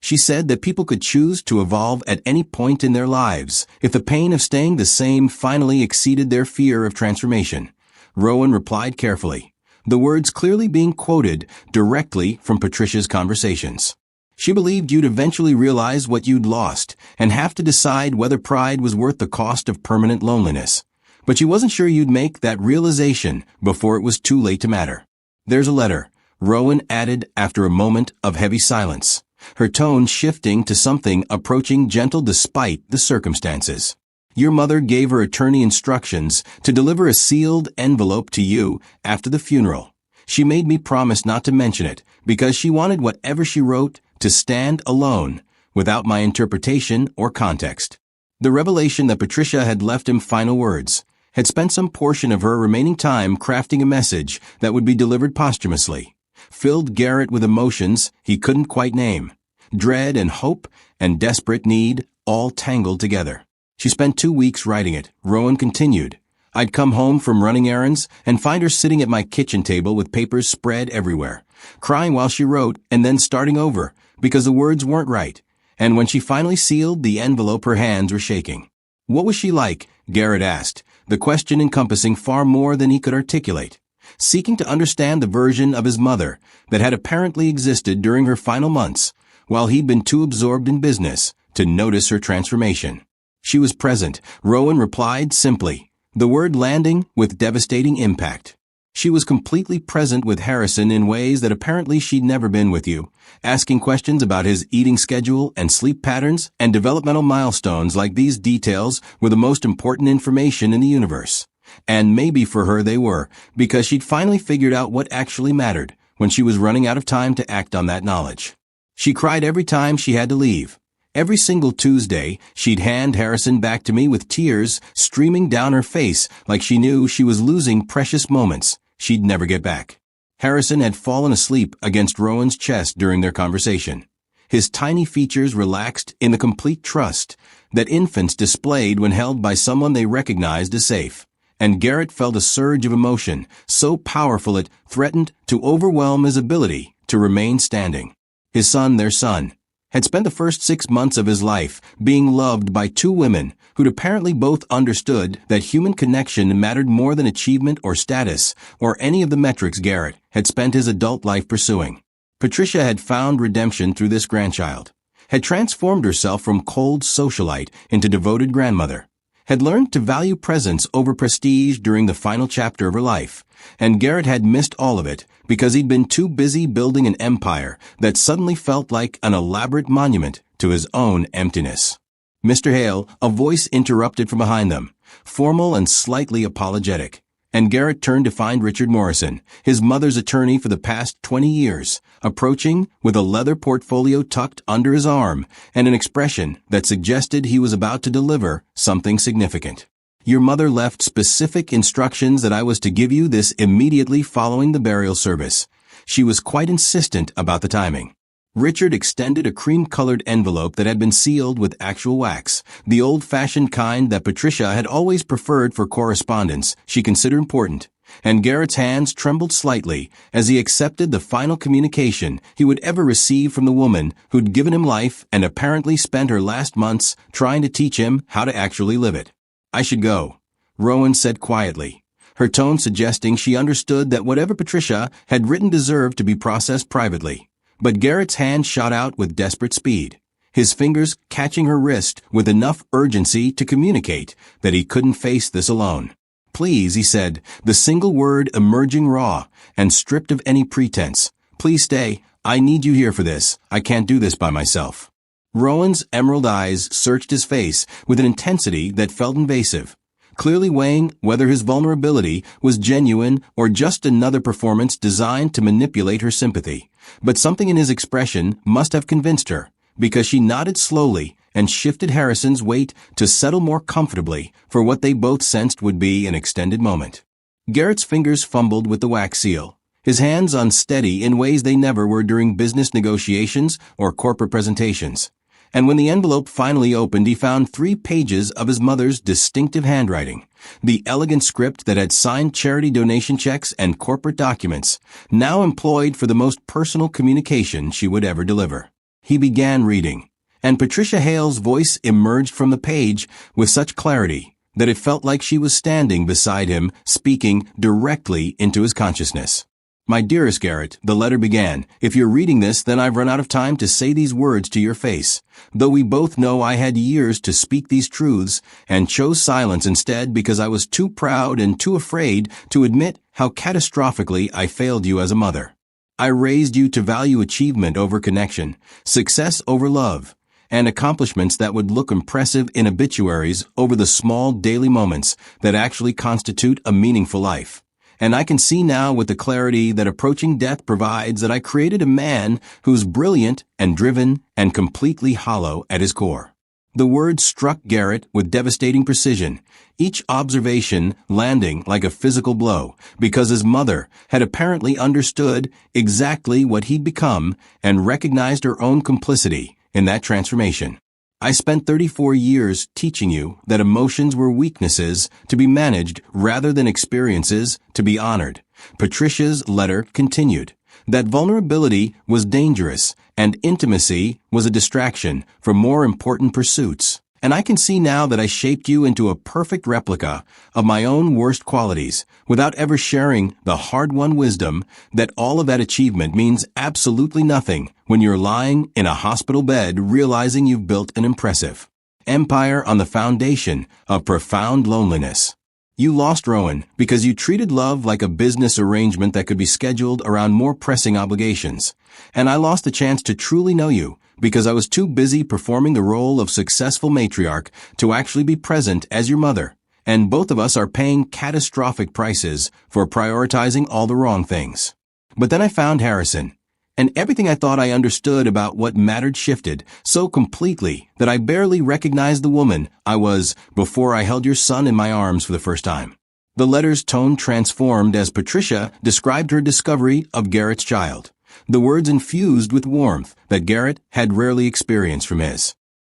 She said that people could choose to evolve at any point in their lives if the pain of staying the same finally exceeded their fear of transformation. Rowan replied carefully, the words clearly being quoted directly from Patricia's conversations. She believed you'd eventually realize what you'd lost and have to decide whether pride was worth the cost of permanent loneliness. But she wasn't sure you'd make that realization before it was too late to matter. There's a letter, Rowan added after a moment of heavy silence, her tone shifting to something approaching gentle despite the circumstances. Your mother gave her attorney instructions to deliver a sealed envelope to you after the funeral. She made me promise not to mention it because she wanted whatever she wrote to stand alone, without my interpretation or context. The revelation that Patricia had left him final words, had spent some portion of her remaining time crafting a message that would be delivered posthumously, filled Garrett with emotions he couldn't quite name, dread and hope and desperate need all tangled together. She spent 2 weeks writing it, Rowan continued. I'd come home from running errands and find her sitting at my kitchen table with papers spread everywhere, crying while she wrote and then starting over because the words weren't right. And when she finally sealed the envelope, her hands were shaking. What was she like? Garrett asked, the question encompassing far more than he could articulate, seeking to understand the version of his mother that had apparently existed during her final months, while he'd been too absorbed in business to notice her transformation. She was present, Rowan replied simply, the word landing with devastating impact. She was completely present with Harrison in ways that apparently she'd never been with you, asking questions about his eating schedule and sleep patterns and developmental milestones like these details were the most important information in the universe. And maybe for her they were, because she'd finally figured out what actually mattered when she was running out of time to act on that knowledge. She cried every time she had to leave. Every single Tuesday, she'd hand Harrison back to me with tears streaming down her face like she knew she was losing precious moments she'd never get back. Harrison had fallen asleep against Rowan's chest during their conversation, his tiny features relaxed in the complete trust that infants displayed when held by someone they recognized as safe. And Garrett felt a surge of emotion so powerful it threatened to overwhelm his ability to remain standing. His son, their son, had spent the first 6 months of his life being loved by 2 women who'd apparently both understood that human connection mattered more than achievement or status or any of the metrics Garrett had spent his adult life pursuing. Patricia had found redemption through this grandchild, had transformed herself from cold socialite into devoted grandmother, had learned to value presence over prestige during the final chapter of her life, and Garrett had missed all of it because he'd been too busy building an empire that suddenly felt like an elaborate monument to his own emptiness. Mr. Hale, a voice interrupted from behind them, formal and slightly apologetic, and Garrett turned to find Richard Morrison, his mother's attorney for the past 20 years, approaching with a leather portfolio tucked under his arm and an expression that suggested he was about to deliver something significant. Your mother left specific instructions that I was to give you this immediately following the burial service. she was quite insistent about the timing. Richard extended a cream-colored envelope that had been sealed with actual wax, the old-fashioned kind that Patricia had always preferred for correspondence she considered important, and Garrett's hands trembled slightly as he accepted the final communication he would ever receive from the woman who'd given him life and apparently spent her last months trying to teach him how to actually live it. "I should go," Rowan said quietly, her tone suggesting she understood that whatever Patricia had written deserved to be processed privately. But Garrett's hand shot out with desperate speed, his fingers catching her wrist with enough urgency to communicate that he couldn't face this alone. "Please," he said, the single word emerging raw and stripped of any pretense. "Please stay. I need you here for this. I can't do this by myself." Rowan's emerald eyes searched his face with an intensity that felt invasive, clearly weighing whether his vulnerability was genuine or just another performance designed to manipulate her sympathy. But something in his expression must have convinced her, because she nodded slowly and shifted Harrison's weight to settle more comfortably for what they both sensed would be an extended moment. Garrett's fingers fumbled with the wax seal, his hands unsteady in ways they never were during business negotiations or corporate presentations. And when the envelope finally opened, he found 3 pages of his mother's distinctive handwriting, the elegant script that had signed charity donation checks and corporate documents, now employed for the most personal communication she would ever deliver. He began reading, and Patricia Hale's voice emerged from the page with such clarity that it felt like she was standing beside him, speaking directly into his consciousness. "My dearest Garrett," the letter began, "if you're reading this, then I've run out of time to say these words to your face. Though we both know I had years to speak these truths and chose silence instead because I was too proud and too afraid to admit how catastrophically I failed you as a mother. I raised you to value achievement over connection, success over love, and accomplishments that would look impressive in obituaries over the small daily moments that actually constitute a meaningful life. And I can see now with the clarity that approaching death provides that I created a man who's brilliant and driven and completely hollow at his core." The words struck Garrett with devastating precision, each observation landing like a physical blow, because his mother had apparently understood exactly what he'd become and recognized her own complicity in that transformation. "I spent 34 years teaching you that emotions were weaknesses to be managed rather than experiences to be honored." Patricia's letter continued, that vulnerability was dangerous and intimacy was a distraction from more important pursuits. "And I can see now that I shaped you into a perfect replica of my own worst qualities without ever sharing the hard-won wisdom that all of that achievement means absolutely nothing when you're lying in a hospital bed realizing you've built an impressive empire on the foundation of profound loneliness. You lost Rowan because you treated love like a business arrangement that could be scheduled around more pressing obligations. And I lost the chance to truly know you because I was too busy performing the role of successful matriarch to actually be present as your mother. And both of us are paying catastrophic prices for prioritizing all the wrong things. But then I found Harrison, and everything I thought I understood about what mattered shifted so completely that I barely recognized the woman I was before I held your son in my arms for the first time." The letter's tone transformed as Patricia described her discovery of Garrett's child, the words infused with warmth that Garrett had rarely experienced from his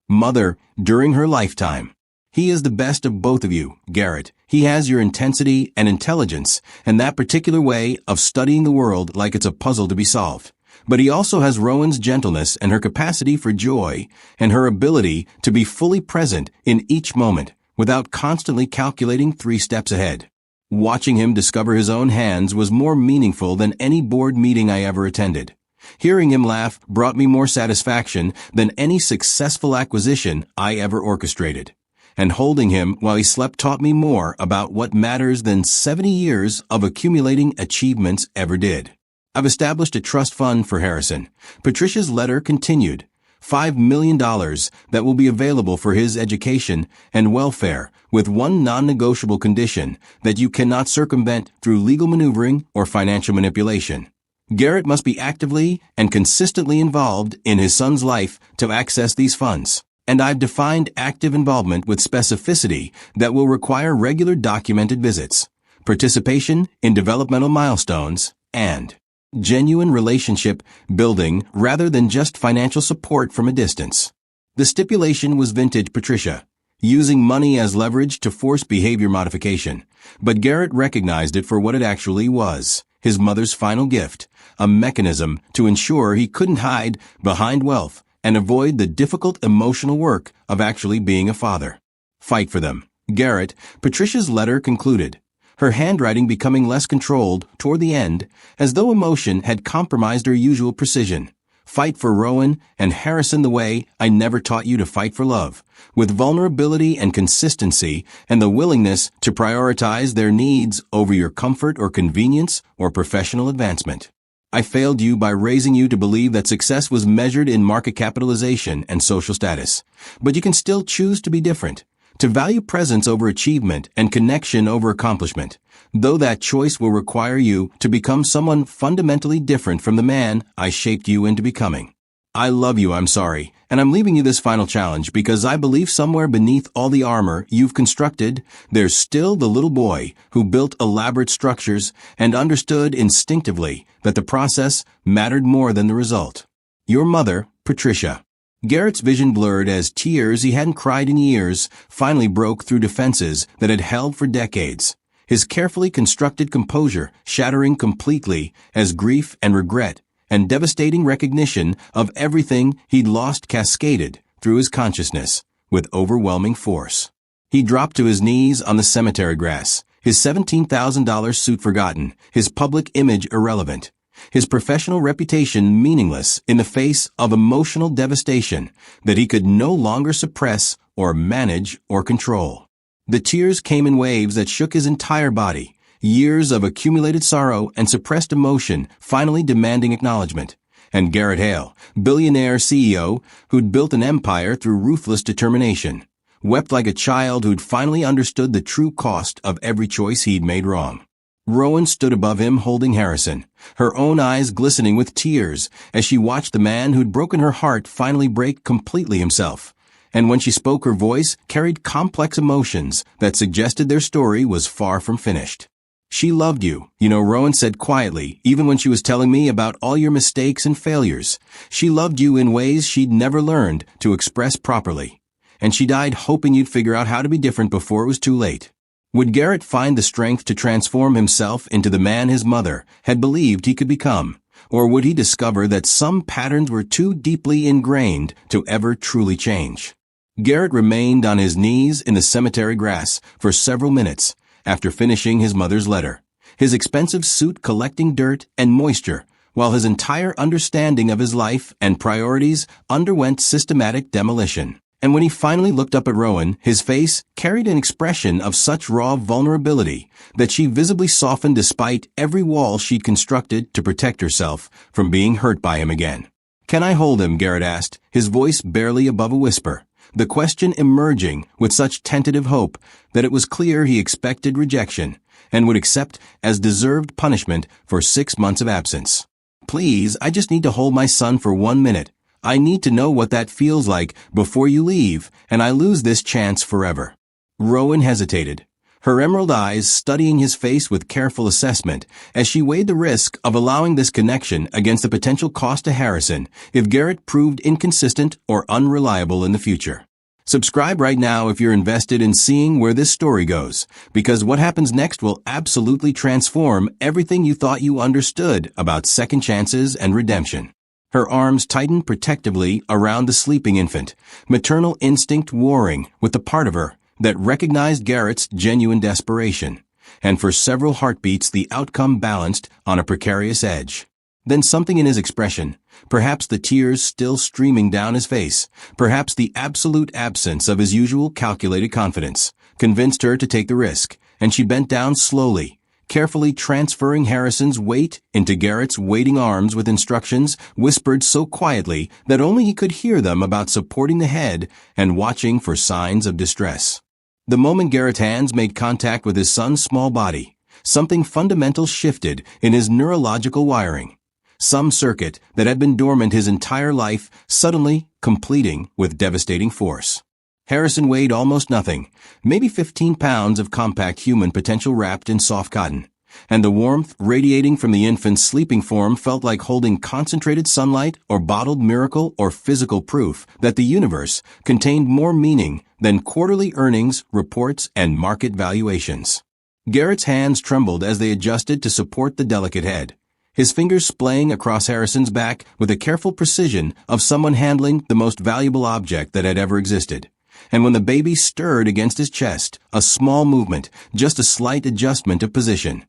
mother during her lifetime. "He is the best of both of you, Garrett. He has your intensity and intelligence and that particular way of studying the world like it's a puzzle to be solved. But he also has Rowan's gentleness and her capacity for joy and her ability to be fully present in each moment without constantly calculating 3 steps ahead. Watching him discover his own hands was more meaningful than any board meeting I ever attended. Hearing him laugh brought me more satisfaction than any successful acquisition I ever orchestrated. And holding him while he slept taught me more about what matters than 70 years of accumulating achievements ever did. I've established a trust fund for Harrison." Patricia's letter continued, $5 million that will be available for his education and welfare, with one non-negotiable condition that you cannot circumvent through legal maneuvering or financial manipulation. Garrett must be actively and consistently involved in his son's life to access these funds. And I've defined active involvement with specificity that will require regular documented visits, participation in developmental milestones, and genuine relationship building rather than just financial support from a distance. The stipulation was vintage Patricia, using money as leverage to force behavior modification, but Garrett recognized it for what it actually was, his mother's final gift, a mechanism to ensure he couldn't hide behind wealth and avoid the difficult emotional work of actually being a father. Fight for them. Garrett, Patricia's letter concluded, her handwriting becoming less controlled toward the end, as though emotion had compromised her usual precision. Fight for Rowan and Harrison the way I never taught you to fight for love, with vulnerability and consistency and the willingness to prioritize their needs over your comfort or convenience or professional advancement. I failed you by raising you to believe that success was measured in market capitalization and social status, but you can still choose to be different, to value presence over achievement and connection over accomplishment, though that choice will require you to become someone fundamentally different from the man I shaped you into becoming. I love you, I'm sorry, and I'm leaving you this final challenge because I believe somewhere beneath all the armor you've constructed, there's still the little boy who built elaborate structures and understood instinctively that the process mattered more than the result. Your mother, Patricia. Garrett's vision blurred as tears he hadn't cried in years finally broke through defenses that had held for decades, his carefully constructed composure shattering completely as grief and regret and devastating recognition of everything he'd lost cascaded through his consciousness with overwhelming force. He dropped to his knees on the cemetery grass, his $17,000 suit forgotten, his public image irrelevant, his professional reputation meaningless in the face of emotional devastation that he could no longer suppress or manage or control. The tears came in waves that shook his entire body, years of accumulated sorrow and suppressed emotion finally demanding acknowledgement. And Garrett Hale, billionaire CEO who'd built an empire through ruthless determination, wept like a child who'd finally understood the true cost of every choice he'd made wrong. Rowan stood above him holding Harrison, her own eyes glistening with tears as she watched the man who'd broken her heart finally break completely himself. And when she spoke, her voice carried complex emotions that suggested their story was far from finished. She loved you, Rowan said quietly, even when she was telling me about all your mistakes and failures. She loved you in ways she'd never learned to express properly. And she died hoping you'd figure out how to be different before it was too late. Would Garrett find the strength to transform himself into the man his mother had believed he could become? Or would he discover that some patterns were too deeply ingrained to ever truly change? Garrett remained on his knees in the cemetery grass for several minutes after finishing his mother's letter, his expensive suit collecting dirt and moisture, while his entire understanding of his life and priorities underwent systematic demolition. And when he finally looked up at Rowan, his face carried an expression of such raw vulnerability that she visibly softened despite every wall she'd constructed to protect herself from being hurt by him again. "Can I hold him?" Garrett asked, his voice barely above a whisper, the question emerging with such tentative hope that it was clear he expected rejection and would accept as deserved punishment for 6 months of absence. "Please, I just need to hold my son for 1 minute. I need to know what that feels like before you leave, and I lose this chance forever." Rowan hesitated, her emerald eyes studying his face with careful assessment as she weighed the risk of allowing this connection against the potential cost to Harrison if Garrett proved inconsistent or unreliable in the future. Subscribe right now if you're invested in seeing where this story goes, because what happens next will absolutely transform everything you thought you understood about second chances and redemption. Her arms tightened protectively around the sleeping infant, maternal instinct warring with the part of her that recognized Garrett's genuine desperation, and for several heartbeats the outcome balanced on a precarious edge. Then something in his expression, perhaps the tears still streaming down his face, perhaps the absolute absence of his usual calculated confidence, convinced her to take the risk, and she bent down slowly, carefully transferring Harrison's weight into Garrett's waiting arms with instructions whispered so quietly that only he could hear them about supporting the head and watching for signs of distress. The moment Garrett's hands made contact with his son's small body, something fundamental shifted in his neurological wiring. Some circuit that had been dormant his entire life suddenly completing with devastating force. Harrison weighed almost nothing, maybe 15 pounds of compact human potential wrapped in soft cotton, and the warmth radiating from the infant's sleeping form felt like holding concentrated sunlight or bottled miracle or physical proof that the universe contained more meaning than quarterly earnings, reports, and market valuations. Garrett's hands trembled as they adjusted to support the delicate head, his fingers splaying across Harrison's back with the careful precision of someone handling the most valuable object that had ever existed. And when the baby stirred against his chest, a small movement, just a slight adjustment of position,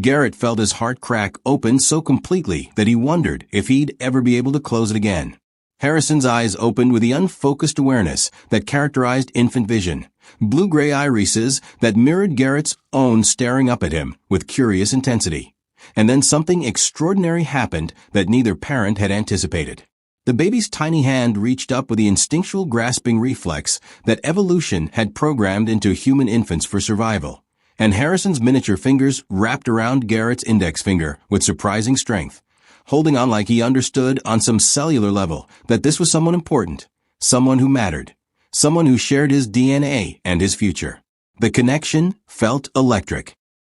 Garrett felt his heart crack open so completely that he wondered if he'd ever be able to close it again. Harrison's eyes opened with the unfocused awareness that characterized infant vision, blue-gray irises that mirrored Garrett's own staring up at him with curious intensity. And then something extraordinary happened that neither parent had anticipated. The baby's tiny hand reached up with the instinctual grasping reflex that evolution had programmed into human infants for survival, and Harrison's miniature fingers wrapped around Garrett's index finger with surprising strength, holding on like he understood on some cellular level that this was someone important, someone who mattered, someone who shared his DNA and his future. The connection felt electric,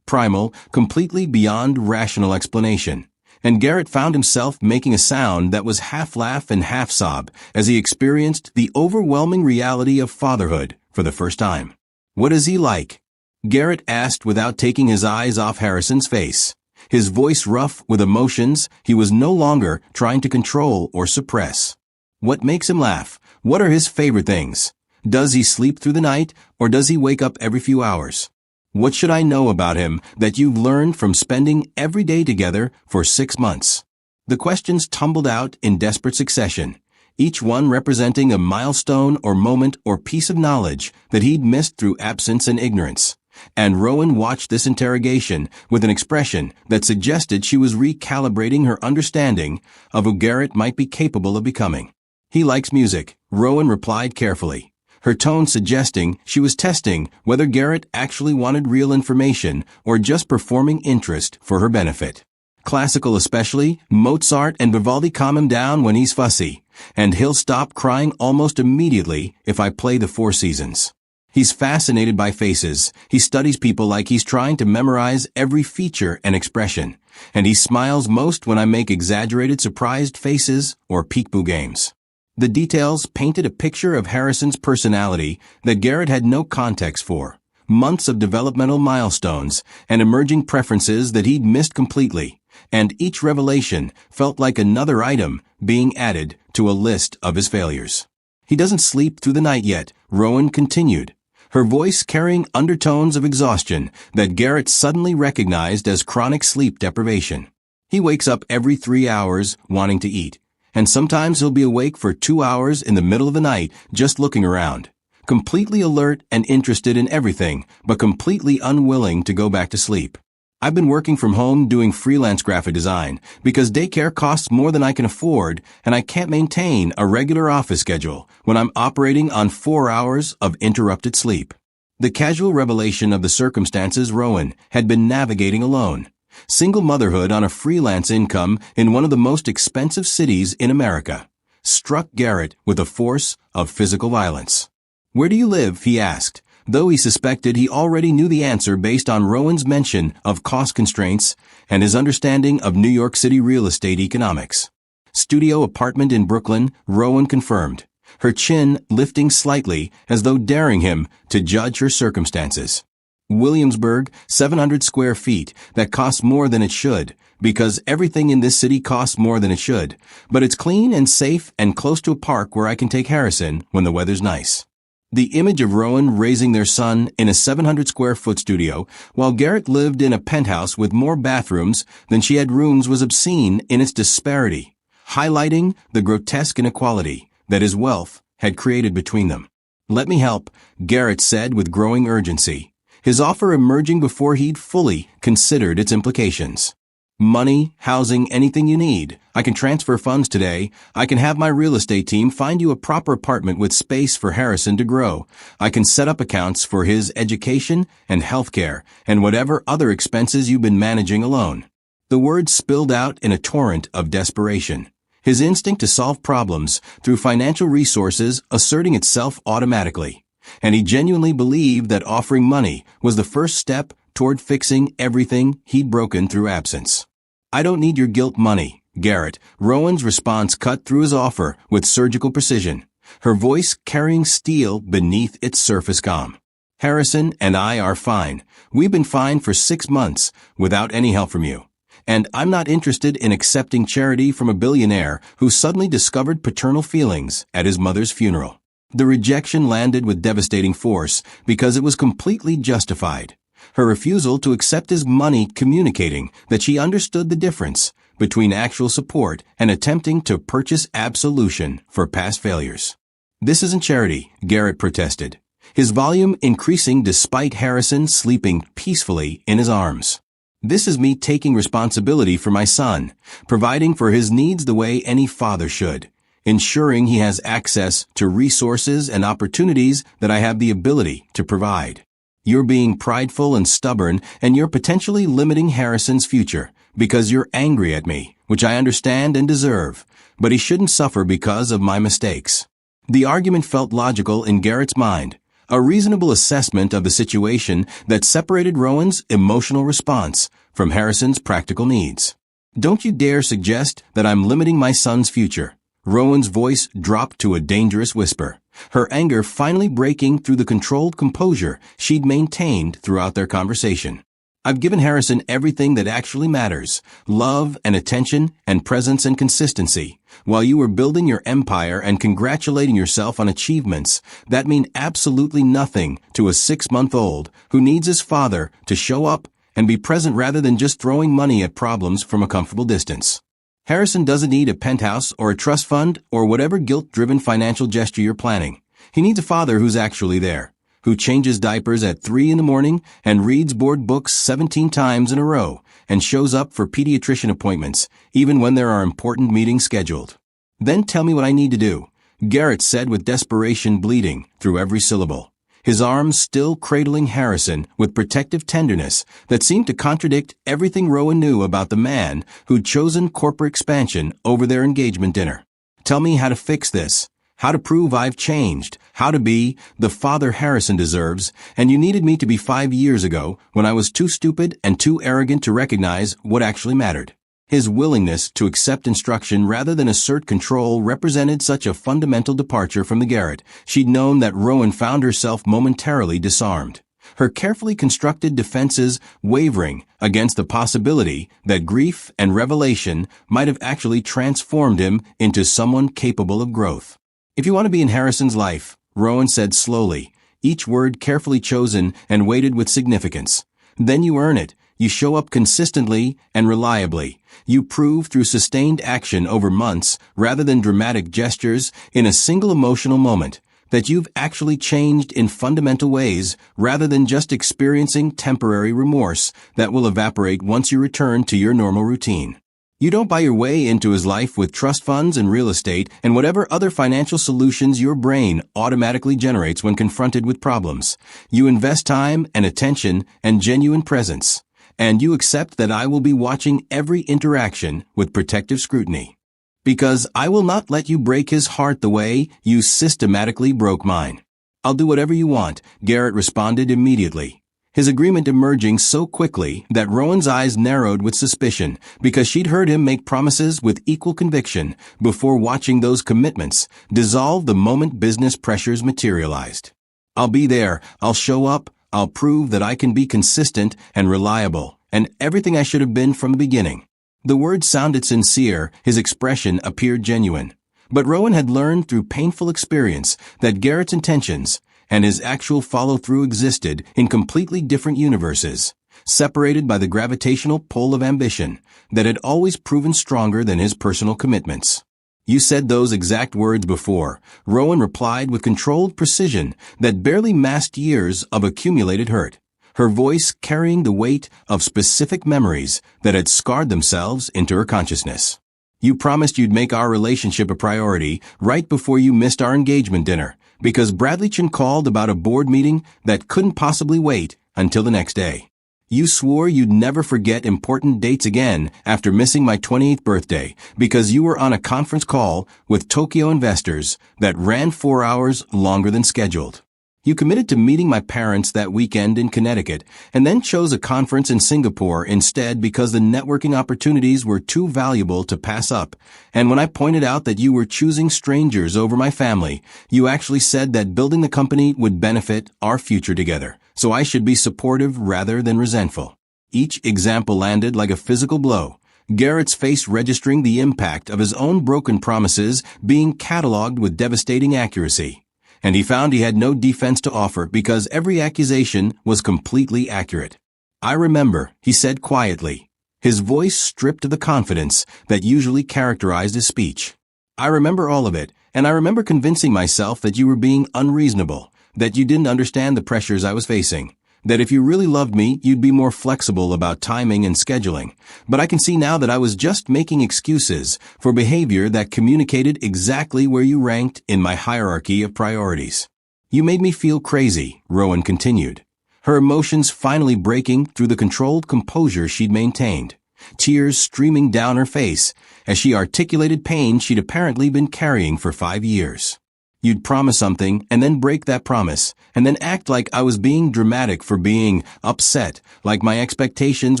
primal, completely beyond rational explanation. And Garrett found himself making a sound that was half laugh and half sob as he experienced the overwhelming reality of fatherhood for the first time. "What is he like?" Garrett asked without taking his eyes off Harrison's face, his voice rough with emotions he was no longer trying to control or suppress. "What makes him laugh? What are his favorite things? Does he sleep through the night, or does he wake up every few hours? What should I know about him that you've learned from spending every day together for 6 months?" The questions tumbled out in desperate succession, each one representing a milestone or moment or piece of knowledge that he'd missed through absence and ignorance. And Rowan watched this interrogation with an expression that suggested she was recalibrating her understanding of who Garrett might be capable of becoming. "He likes music," Rowan replied carefully, her tone suggesting she was testing whether Garrett actually wanted real information or just performing interest for her benefit. "Classical especially, Mozart and Vivaldi calm him down when he's fussy, and he'll stop crying almost immediately if I play the Four Seasons. He's fascinated by faces. He studies people like he's trying to memorize every feature and expression, and he smiles most when I make exaggerated surprised faces or peekaboo games." The details painted a picture of Harrison's personality that Garrett had no context for, months of developmental milestones and emerging preferences that he'd missed completely, and each revelation felt like another item being added to a list of his failures. "He doesn't sleep through the night yet," Rowan continued, her voice carrying undertones of exhaustion that Garrett suddenly recognized as chronic sleep deprivation. "He wakes up every 3 hours wanting to eat, and sometimes he'll be awake for 2 hours in the middle of the night just looking around, completely alert and interested in everything, but completely unwilling to go back to sleep. I've been working from home doing freelance graphic design because daycare costs more than I can afford, and I can't maintain a regular office schedule when I'm operating on 4 hours of interrupted sleep." The casual revelation of the circumstances Rowan had been navigating alone, single motherhood on a freelance income in one of the most expensive cities in America, struck Garrett with the force of physical violence. "Where do you live?" he asked, though he suspected he already knew the answer based on Rowan's mention of cost constraints and his understanding of New York City real estate economics. "Studio apartment in Brooklyn," Rowan confirmed, her chin lifting slightly as though daring him to judge her circumstances. "Williamsburg, 700 square feet, that costs more than it should, because everything in this city costs more than it should, but it's clean and safe and close to a park where I can take Harrison when the weather's nice." The image of Rowan raising their son in a 700 square foot studio while Garrett lived in a penthouse with more bathrooms than she had rooms was obscene in its disparity, highlighting the grotesque inequality that his wealth had created between them. "Let me help," Garrett said with growing urgency, his offer emerging before he'd fully considered its implications. "Money, housing, anything you need. I can transfer funds today. I can have my real estate team find you a proper apartment with space for Harrison to grow. I can set up accounts for his education and health care and whatever other expenses you've been managing alone." The words spilled out in a torrent of desperation, his instinct to solve problems through financial resources asserting itself automatically, and he genuinely believed that offering money was the first step toward fixing everything he'd broken through absence. "I don't need your guilt money, Garrett." Rowan's response cut through his offer with surgical precision, her voice carrying steel beneath its surface calm. "Harrison and I are fine. We've been fine for 6 months without any help from you. And I'm not interested in accepting charity from a billionaire who suddenly discovered paternal feelings at his mother's funeral." The rejection landed with devastating force because it was completely justified. Her refusal to accept his money communicating that she understood the difference between actual support and attempting to purchase absolution for past failures. "This isn't charity," Garrett protested, his volume increasing despite Harrison sleeping peacefully in his arms. "This is me taking responsibility for my son, providing for his needs the way any father should, ensuring he has access to resources and opportunities that I have the ability to provide. You're being prideful and stubborn, and you're potentially limiting Harrison's future because you're angry at me, which I understand and deserve, but he shouldn't suffer because of my mistakes." The argument felt logical in Garrett's mind, a reasonable assessment of the situation that separated Rowan's emotional response from Harrison's practical needs. "Don't you dare suggest that I'm limiting my son's future." Rowan's voice dropped to a dangerous whisper, her anger finally breaking through the controlled composure she'd maintained throughout their conversation. "I've given Harrison everything that actually matters, love and attention and presence and consistency, while you were building your empire and congratulating yourself on achievements that mean absolutely nothing to a 6-month-old who needs his father to show up and be present rather than just throwing money at problems from a comfortable distance. Harrison doesn't need a penthouse or a trust fund or whatever guilt-driven financial gesture you're planning. He needs a father who's actually there, who changes diapers at 3 in the morning and reads board books 17 times in a row and shows up for pediatrician appointments, even when there are important meetings scheduled. Then tell me what I need to do," Garrett said with desperation bleeding through every syllable, his arms still cradling Harrison with protective tenderness that seemed to contradict everything Rowan knew about the man who'd chosen corporate expansion over their engagement dinner. "Tell me how to fix this, how to prove I've changed, how to be the father Harrison deserves, and you needed me to be 5 years ago when I was too stupid and too arrogant to recognize what actually mattered." His willingness to accept instruction rather than assert control represented such a fundamental departure from the Garrett she'd known that Rowan found herself momentarily disarmed, her carefully constructed defenses wavering against the possibility that grief and revelation might have actually transformed him into someone capable of growth. "If you want to be in Harrison's life," Rowan said slowly, each word carefully chosen and weighted with significance, "then you earn it. You show up consistently and reliably. You prove through sustained action over months, rather than dramatic gestures in a single emotional moment, that you've actually changed in fundamental ways rather than just experiencing temporary remorse that will evaporate once you return to your normal routine. You don't buy your way into his life with trust funds and real estate and whatever other financial solutions your brain automatically generates when confronted with problems. You invest time and attention and genuine presence. And you accept that I will be watching every interaction with protective scrutiny. Because I will not let you break his heart the way you systematically broke mine." "I'll do whatever you want," Garrett responded immediately, his agreement emerging so quickly that Rowan's eyes narrowed with suspicion because she'd heard him make promises with equal conviction before watching those commitments dissolve the moment business pressures materialized. "I'll be there, I'll show up, I'll prove that I can be consistent and reliable, and everything I should have been from the beginning." The words sounded sincere, his expression appeared genuine. But Rowan had learned through painful experience that Garrett's intentions and his actual follow-through existed in completely different universes, separated by the gravitational pull of ambition that had always proven stronger than his personal commitments. "You said those exact words before," Rowan replied with controlled precision that barely masked years of accumulated hurt, her voice carrying the weight of specific memories that had scarred themselves into her consciousness. "You promised you'd make our relationship a priority right before you missed our engagement dinner, because Bradleychin called about a board meeting that couldn't possibly wait until the next day. You swore you'd never forget important dates again after missing my 28th birthday because you were on a conference call with Tokyo investors that ran 4 hours longer than scheduled. You committed to meeting my parents that weekend in Connecticut and then chose a conference in Singapore instead because the networking opportunities were too valuable to pass up. And when I pointed out that you were choosing strangers over my family, you actually said that building the company would benefit our future together, so I should be supportive rather than resentful. Each example landed like a physical blow, Garrett's face registering the impact of his own broken promises being cataloged with devastating accuracy. And he found he had no defense to offer because every accusation was completely accurate. I remember, he said quietly, his voice stripped of the confidence that usually characterized his speech. I remember all of it, and I remember convincing myself that you were being unreasonable, that you didn't understand the pressures I was facing, that if you really loved me, you'd be more flexible about timing and scheduling. But I can see now that I was just making excuses for behavior that communicated exactly where you ranked in my hierarchy of priorities. You made me feel crazy, Rowan continued, her emotions finally breaking through the controlled composure she'd maintained, tears streaming down her face as she articulated pain she'd apparently been carrying for 5 years. You'd promise something and then break that promise, and then act like I was being dramatic for being upset, like my expectations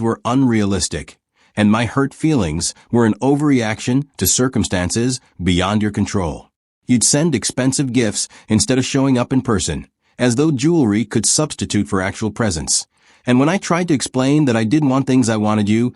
were unrealistic, and my hurt feelings were an overreaction to circumstances beyond your control. You'd send expensive gifts instead of showing up in person, as though jewelry could substitute for actual presence. And when I tried to explain that I didn't want things I wanted you'd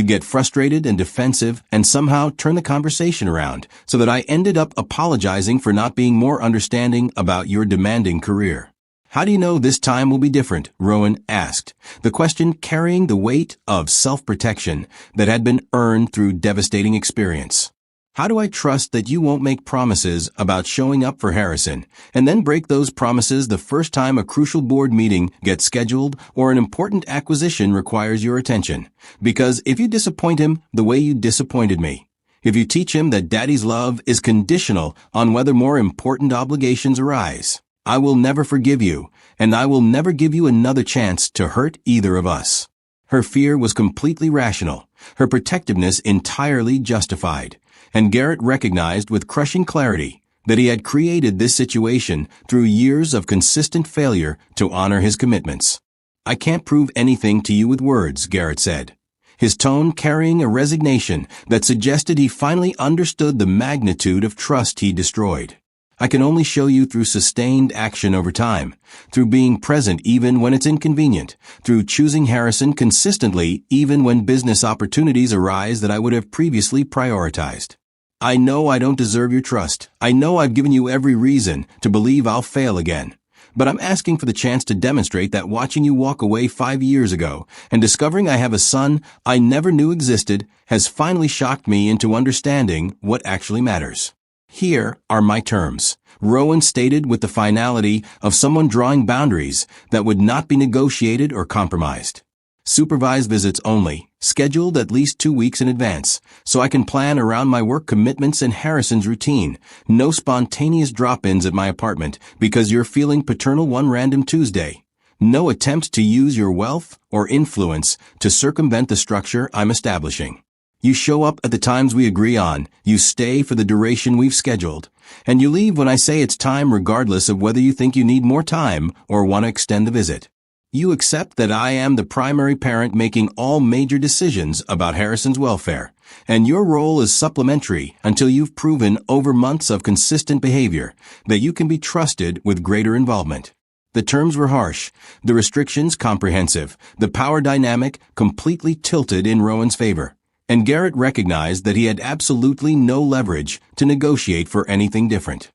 get frustrated and defensive and somehow turn the conversation around so that I ended up apologizing for not being more understanding about your demanding career. How do you know this time will be different? Rowan asked, the question carrying the weight of self-protection that had been earned through devastating experience. How do I trust that you won't make promises about showing up for Harrison and then break those promises the first time a crucial board meeting gets scheduled or an important acquisition requires your attention? Because if you disappoint him the way you disappointed me, if you teach him that daddy's love is conditional on whether more important obligations arise, I will never forgive you, and I will never give you another chance to hurt either of us. Her fear was completely rational, her protectiveness entirely justified. And Garrett recognized with crushing clarity that he had created this situation through years of consistent failure to honor his commitments. I can't prove anything to you with words, Garrett said, his tone carrying a resignation that suggested he finally understood the magnitude of trust he destroyed. I can only show you through sustained action over time, through being present even when it's inconvenient, through choosing Harrison consistently even when business opportunities arise that I would have previously prioritized. I know I don't deserve your trust. I know I've given you every reason to believe I'll fail again. But I'm asking for the chance to demonstrate that watching you walk away 5 years ago and discovering I have a son I never knew existed has finally shocked me into understanding what actually matters. Here are my terms, Rowan stated with the finality of someone drawing boundaries that would not be negotiated or compromised. Supervised visits only, scheduled at least 2 weeks in advance, so I can plan around my work commitments and Harrison's routine. No spontaneous drop-ins at my apartment because you're feeling paternal one random Tuesday. No attempt to use your wealth or influence to circumvent the structure I'm establishing. You show up at the times we agree on, you stay for the duration we've scheduled, and you leave when I say it's time regardless of whether you think you need more time or want to extend the visit. You accept that I am the primary parent making all major decisions about Harrison's welfare, and your role is supplementary until you've proven over months of consistent behavior that you can be trusted with greater involvement. The terms were harsh, the restrictions comprehensive, the power dynamic completely tilted in Rowan's favor, and Garrett recognized that he had absolutely no leverage to negotiate for anything different.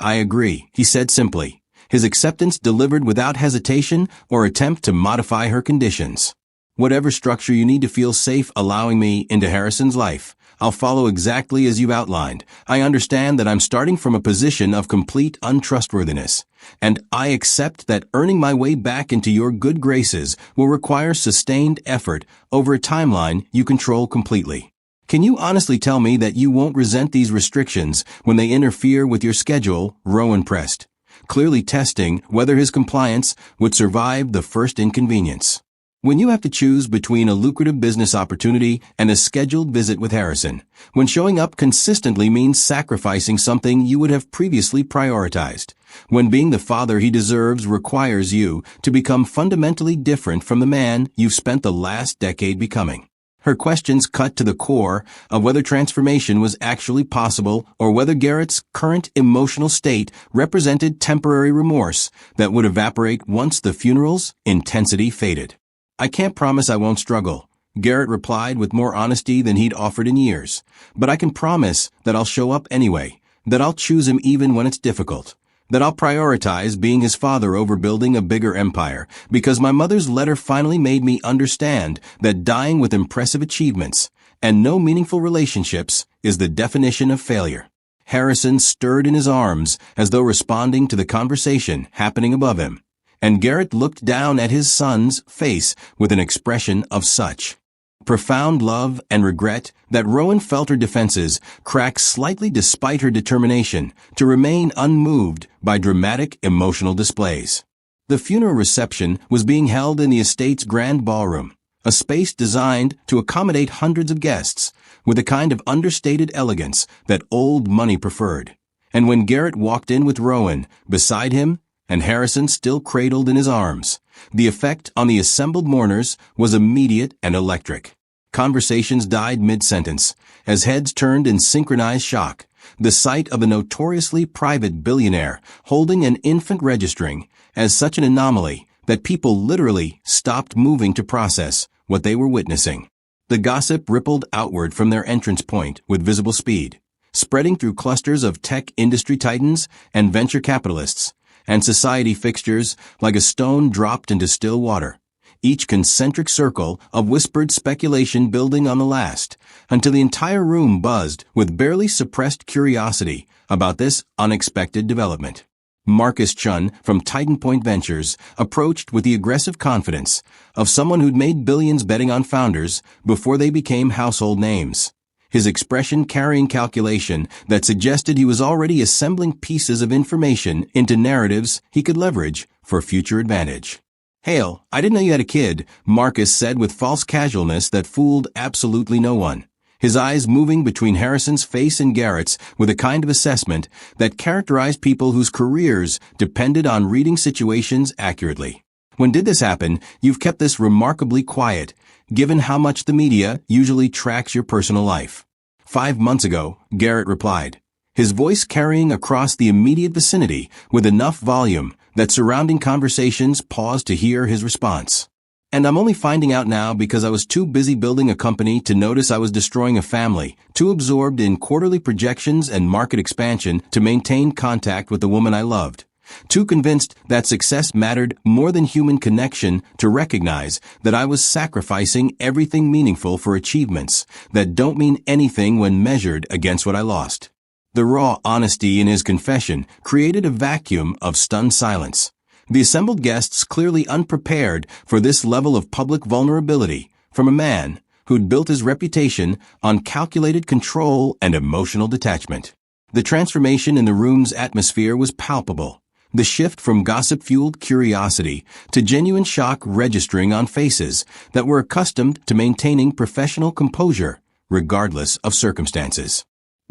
I agree, he said simply, his acceptance delivered without hesitation or attempt to modify her conditions. Whatever structure you need to feel safe allowing me into Harrison's life, I'll follow exactly as you've outlined. I understand that I'm starting from a position of complete untrustworthiness, and I accept that earning my way back into your good graces will require sustained effort over a timeline you control completely. Can you honestly tell me that you won't resent these restrictions when they interfere with your schedule? Rowan pressed, clearly testing whether his compliance would survive the first inconvenience. When you have to choose between a lucrative business opportunity and a scheduled visit with Harrison, when showing up consistently means sacrificing something you would have previously prioritized, when being the father he deserves requires you to become fundamentally different from the man you've spent the last decade becoming. Her questions cut to the core of whether transformation was actually possible or whether Garrett's current emotional state represented temporary remorse that would evaporate once the funeral's intensity faded. "I can't promise I won't struggle," Garrett replied with more honesty than he'd offered in years. "But I can promise that I'll show up anyway, that I'll choose him even when it's difficult, that I'll prioritize being his father over building a bigger empire, because my mother's letter finally made me understand that dying with impressive achievements and no meaningful relationships is the definition of failure." Harrison stirred in his arms as though responding to the conversation happening above him, and Garrett looked down at his son's face with an expression of such profound love and regret that Rowan felt her defenses crack slightly despite her determination to remain unmoved by dramatic emotional displays. The funeral reception was being held in the estate's grand ballroom, a space designed to accommodate hundreds of guests, with a kind of understated elegance that old money preferred. And when Garrett walked in with Rowan beside him and Harrison still cradled in his arms, the effect on the assembled mourners was immediate and electric. Conversations died mid-sentence, as heads turned in synchronized shock. The sight of a notoriously private billionaire holding an infant registering as such an anomaly that people literally stopped moving to process what they were witnessing. The gossip rippled outward from their entrance point with visible speed, spreading through clusters of tech industry titans and venture capitalists, and society fixtures like a stone dropped into still water, each concentric circle of whispered speculation building on the last, until the entire room buzzed with barely suppressed curiosity about this unexpected development. Marcus Chun from Titan Point Ventures approached with the aggressive confidence of someone who'd made billions betting on founders before they became household names, his expression carrying calculation that suggested he was already assembling pieces of information into narratives he could leverage for future advantage. "Hale, I didn't know you had a kid," Marcus said with false casualness that fooled absolutely no one, his eyes moving between Harrison's face and Garrett's with a kind of assessment that characterized people whose careers depended on reading situations accurately. "When did this happen? You've kept this remarkably quiet, given how much the media usually tracks your personal life." "5 months ago," Garrett replied, his voice carrying across the immediate vicinity with enough volume that surrounding conversations paused to hear his response. "And I'm only finding out now because I was too busy building a company to notice I was destroying a family, too absorbed in quarterly projections and market expansion to maintain contact with the woman I loved, too convinced that success mattered more than human connection to recognize that I was sacrificing everything meaningful for achievements that don't mean anything when measured against what I lost." The raw honesty in his confession created a vacuum of stunned silence. The assembled guests clearly unprepared for this level of public vulnerability from a man who'd built his reputation on calculated control and emotional detachment. The transformation in the room's atmosphere was palpable. The shift from gossip-fueled curiosity to genuine shock registering on faces that were accustomed to maintaining professional composure, regardless of circumstances.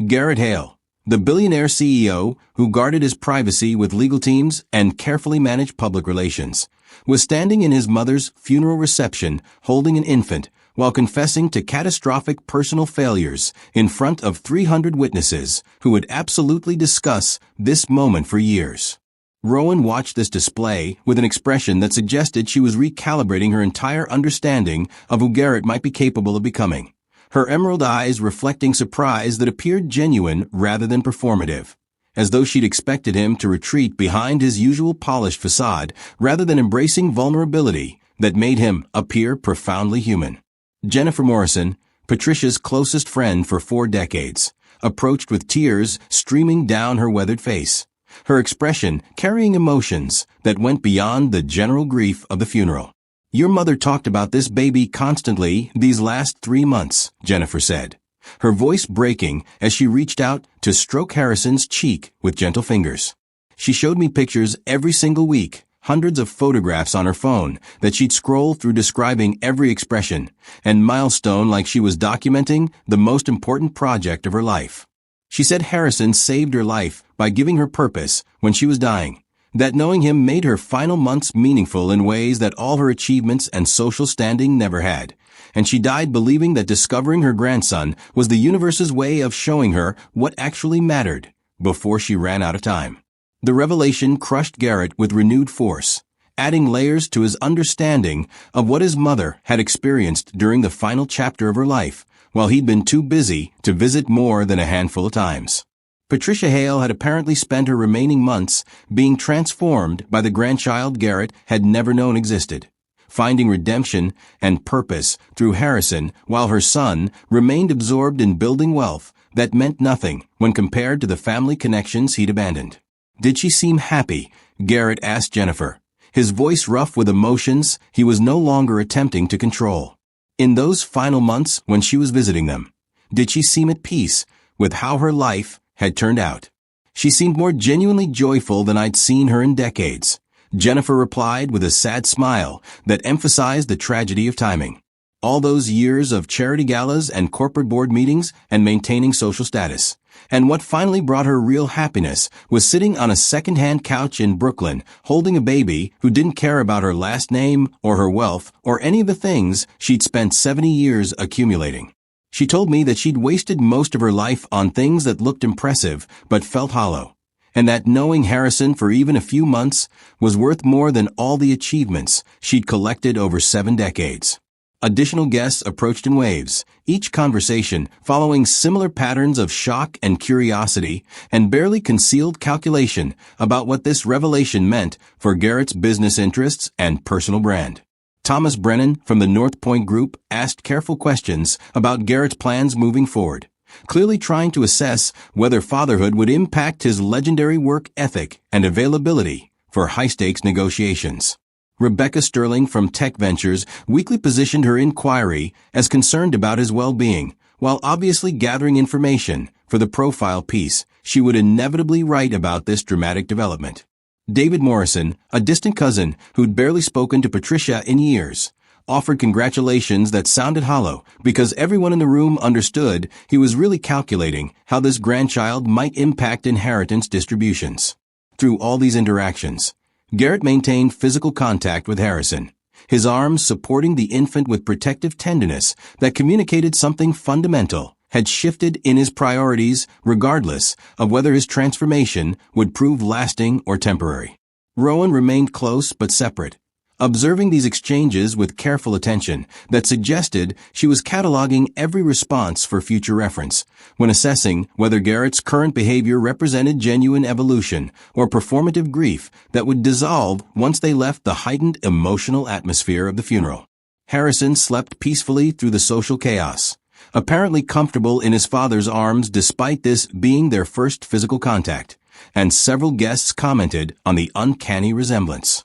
Garrett Hale, the billionaire CEO who guarded his privacy with legal teams and carefully managed public relations, was standing in his mother's funeral reception holding an infant while confessing to catastrophic personal failures in front of 300 witnesses who would absolutely discuss this moment for years. Rowan watched this display with an expression that suggested she was recalibrating her entire understanding of who Garrett might be capable of becoming, her emerald eyes reflecting surprise that appeared genuine rather than performative, as though she'd expected him to retreat behind his usual polished facade rather than embracing vulnerability that made him appear profoundly human. Jennifer Morrison, Patricia's closest friend for 4 decades, approached with tears streaming down her weathered face, her expression carrying emotions that went beyond the general grief of the funeral. "Your mother talked about this baby constantly these last 3 months," Jennifer said, her voice breaking as she reached out to stroke Harrison's cheek with gentle fingers. "She showed me pictures every single week, hundreds of photographs on her phone that she'd scroll through describing every expression and milestone like she was documenting the most important project of her life. She said Harrison saved her life by giving her purpose when she was dying, that knowing him made her final months meaningful in ways that all her achievements and social standing never had, and she died believing that discovering her grandson was the universe's way of showing her what actually mattered before she ran out of time. The revelation crushed Garrett with renewed force, adding layers to his understanding of what his mother had experienced during the final chapter of her life, while he'd been too busy to visit more than a handful of times. Patricia Hale had apparently spent her remaining months being transformed by the grandchild Garrett had never known existed, finding redemption and purpose through Harrison while her son remained absorbed in building wealth that meant nothing when compared to the family connections he'd abandoned. Did she seem happy? Garrett asked Jennifer, his voice rough with emotions he was no longer attempting to control. In those final months when she was visiting them, did she seem at peace with how her life had turned out? She seemed more genuinely joyful than I'd seen her in decades, Jennifer replied with a sad smile that emphasized the tragedy of timing. All those years of charity galas and corporate board meetings and maintaining social status. And what finally brought her real happiness was sitting on a second-hand couch in Brooklyn, holding a baby who didn't care about her last name or her wealth or any of the things she'd spent 70 years accumulating. She told me that she'd wasted most of her life on things that looked impressive but felt hollow, and that knowing Harrison for even a few months was worth more than all the achievements she'd collected over 7 decades. Additional guests approached in waves, each conversation following similar patterns of shock and curiosity and barely concealed calculation about what this revelation meant for Garrett's business interests and personal brand. Thomas Brennan from the North Point Group asked careful questions about Garrett's plans moving forward, clearly trying to assess whether fatherhood would impact his legendary work ethic and availability for high-stakes negotiations. Rebecca Sterling from Tech Ventures weekly positioned her inquiry as concerned about his well-being, while obviously gathering information for the profile piece she would inevitably write about this dramatic development. David Morrison, a distant cousin who'd barely spoken to Patricia in years, offered congratulations that sounded hollow because everyone in the room understood he was really calculating how this grandchild might impact inheritance distributions. Through all these interactions, Garrett maintained physical contact with Harrison, his arms supporting the infant with protective tenderness that communicated something fundamental had shifted in his priorities regardless of whether his transformation would prove lasting or temporary. Rowan remained close but separate, observing these exchanges with careful attention that suggested she was cataloging every response for future reference when assessing whether Garrett's current behavior represented genuine evolution or performative grief that would dissolve once they left the heightened emotional atmosphere of the funeral. Harrison slept peacefully through the social chaos, apparently comfortable in his father's arms despite this being their first physical contact, and several guests commented on the uncanny resemblance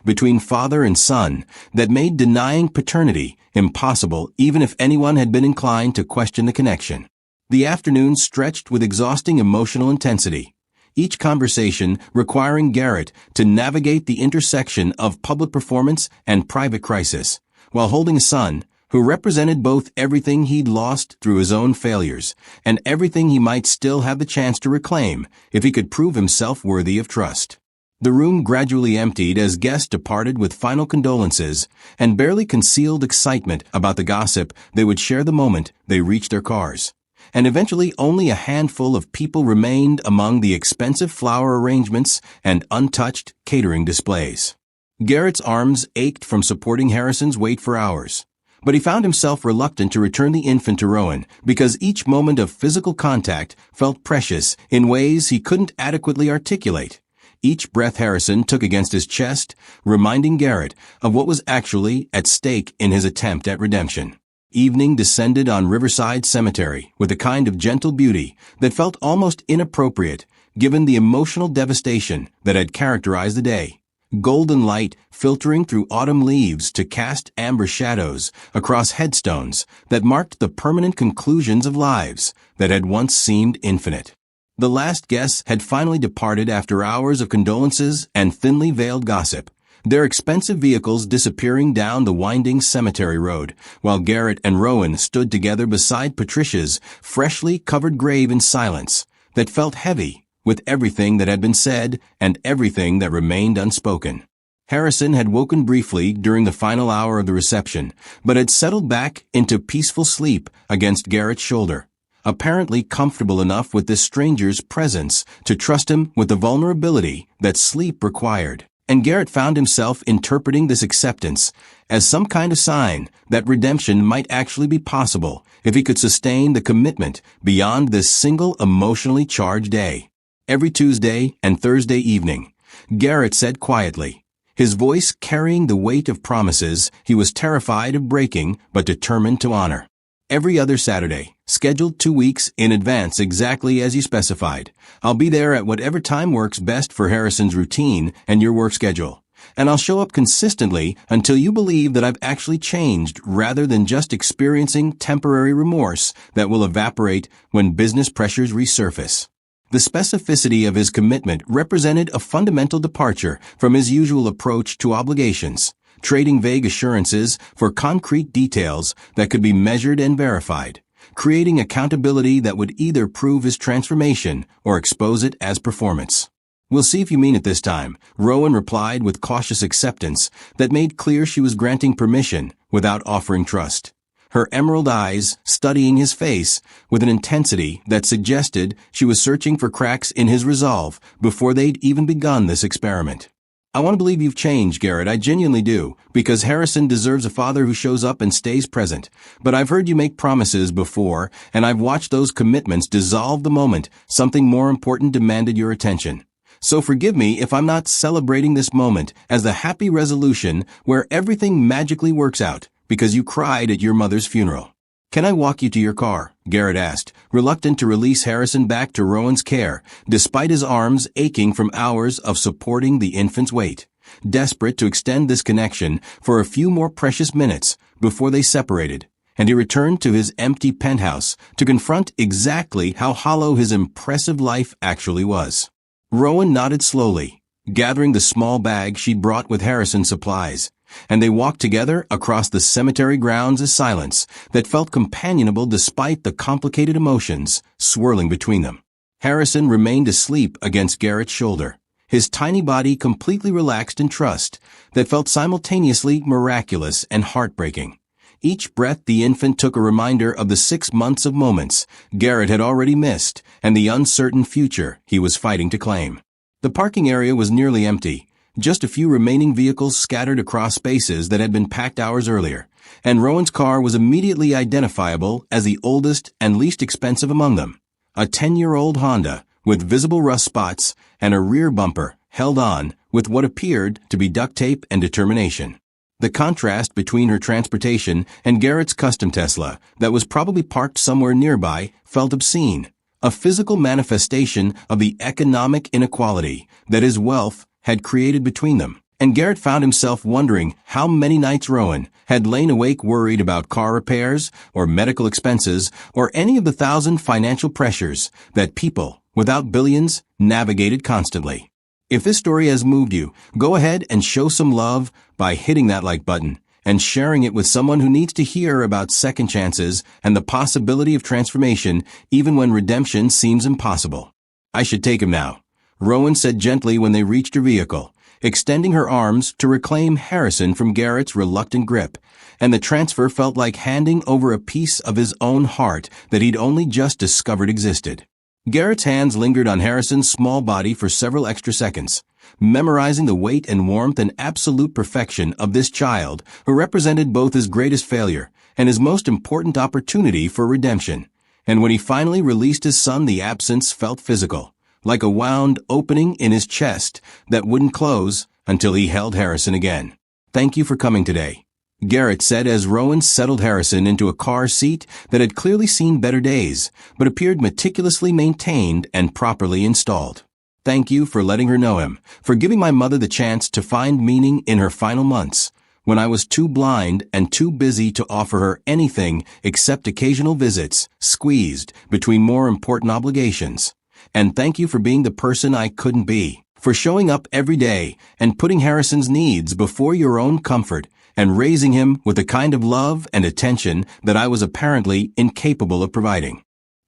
between father and son that made denying paternity impossible even if anyone had been inclined to question the connection. The afternoon stretched with exhausting emotional intensity, each conversation requiring Garrett to navigate the intersection of public performance and private crisis, while holding a son who represented both everything he'd lost through his own failures and everything he might still have the chance to reclaim if he could prove himself worthy of trust. The room gradually emptied as guests departed with final condolences and barely concealed excitement about the gossip they would share the moment they reached their cars. And eventually only a handful of people remained among the expensive flower arrangements and untouched catering displays. Garrett's arms ached from supporting Harrison's weight for hours, but he found himself reluctant to return the infant to Rowan because each moment of physical contact felt precious in ways he couldn't adequately articulate. Each breath Harrison took against his chest, reminding Garrett of what was actually at stake in his attempt at redemption. Evening descended on Riverside Cemetery with a kind of gentle beauty that felt almost inappropriate given the emotional devastation that had characterized the day. Golden light filtering through autumn leaves to cast amber shadows across headstones that marked the permanent conclusions of lives that had once seemed infinite. The last guests had finally departed after hours of condolences and thinly veiled gossip, their expensive vehicles disappearing down the winding cemetery road, while Garrett and Rowan stood together beside Patricia's freshly covered grave in silence that felt heavy with everything that had been said and everything that remained unspoken. Harrison had woken briefly during the final hour of the reception, but had settled back into peaceful sleep against Garrett's shoulder, apparently comfortable enough with this stranger's presence to trust him with the vulnerability that sleep required. And Garrett found himself interpreting this acceptance as some kind of sign that redemption might actually be possible if he could sustain the commitment beyond this single emotionally charged day. Every Tuesday and Thursday evening, Garrett said quietly, his voice carrying the weight of promises he was terrified of breaking but determined to honor. Every other Saturday, scheduled 2 weeks in advance exactly as you specified. I'll be there at whatever time works best for Harrison's routine and your work schedule. And I'll show up consistently until you believe that I've actually changed rather than just experiencing temporary remorse that will evaporate when business pressures resurface. The specificity of his commitment represented a fundamental departure from his usual approach to obligations, trading vague assurances for concrete details that could be measured and verified, creating accountability that would either prove his transformation or expose it as performance. "We'll see if you mean it this time," Rowan replied with cautious acceptance that made clear she was granting permission without offering trust, her emerald eyes studying his face with an intensity that suggested she was searching for cracks in his resolve before they'd even begun this experiment. "I want to believe you've changed, Garrett, I genuinely do, because Harrison deserves a father who shows up and stays present. But I've heard you make promises before, and I've watched those commitments dissolve the moment something more important demanded your attention. So forgive me if I'm not celebrating this moment as the happy resolution where everything magically works out, because you cried at your mother's funeral." "Can I walk you to your car?" Garrett asked, reluctant to release Harrison back to Rowan's care, despite his arms aching from hours of supporting the infant's weight, desperate to extend this connection for a few more precious minutes before they separated, and he returned to his empty penthouse to confront exactly how hollow his impressive life actually was. Rowan nodded slowly, gathering the small bag she'd brought with Harrison's supplies, and they walked together across the cemetery grounds in silence that felt companionable despite the complicated emotions swirling between them. Harrison remained asleep against Garrett's shoulder, his tiny body completely relaxed in trust that felt simultaneously miraculous and heartbreaking. Each breath the infant took a reminder of the 6 months of moments Garrett had already missed and the uncertain future he was fighting to claim. The parking area was nearly empty, just a few remaining vehicles scattered across spaces that had been packed hours earlier, and Rowan's car was immediately identifiable as the oldest and least expensive among them, a 10-year-old Honda with visible rust spots and a rear bumper held on with what appeared to be duct tape and determination. The contrast between her transportation and Garrett's custom Tesla that was probably parked somewhere nearby felt obscene, a physical manifestation of the economic inequality that his wealth had created between them, and Garrett found himself wondering how many nights Rowan had lain awake worried about car repairs or medical expenses or any of the 1,000 financial pressures that people without billions navigated constantly. If this story has moved you, go ahead and show some love by hitting that like button and sharing it with someone who needs to hear about second chances and the possibility of transformation even when redemption seems impossible. "I should take him now," Rowan said gently when they reached her vehicle, extending her arms to reclaim Harrison from Garrett's reluctant grip, and the transfer felt like handing over a piece of his own heart that he'd only just discovered existed. Garrett's hands lingered on Harrison's small body for several extra seconds, memorizing the weight and warmth and absolute perfection of this child who represented both his greatest failure and his most important opportunity for redemption. And when he finally released his son, the absence felt physical, like a wound opening in his chest that wouldn't close until he held Harrison again. "Thank you for coming today," Garrett said as Rowan settled Harrison into a car seat that had clearly seen better days, but appeared meticulously maintained and properly installed. "Thank you for letting her know him, for giving my mother the chance to find meaning in her final months, when I was too blind and too busy to offer her anything except occasional visits, squeezed between more important obligations. And thank you for being the person I couldn't be, for showing up every day and putting Harrison's needs before your own comfort and raising him with the kind of love and attention that I was apparently incapable of providing.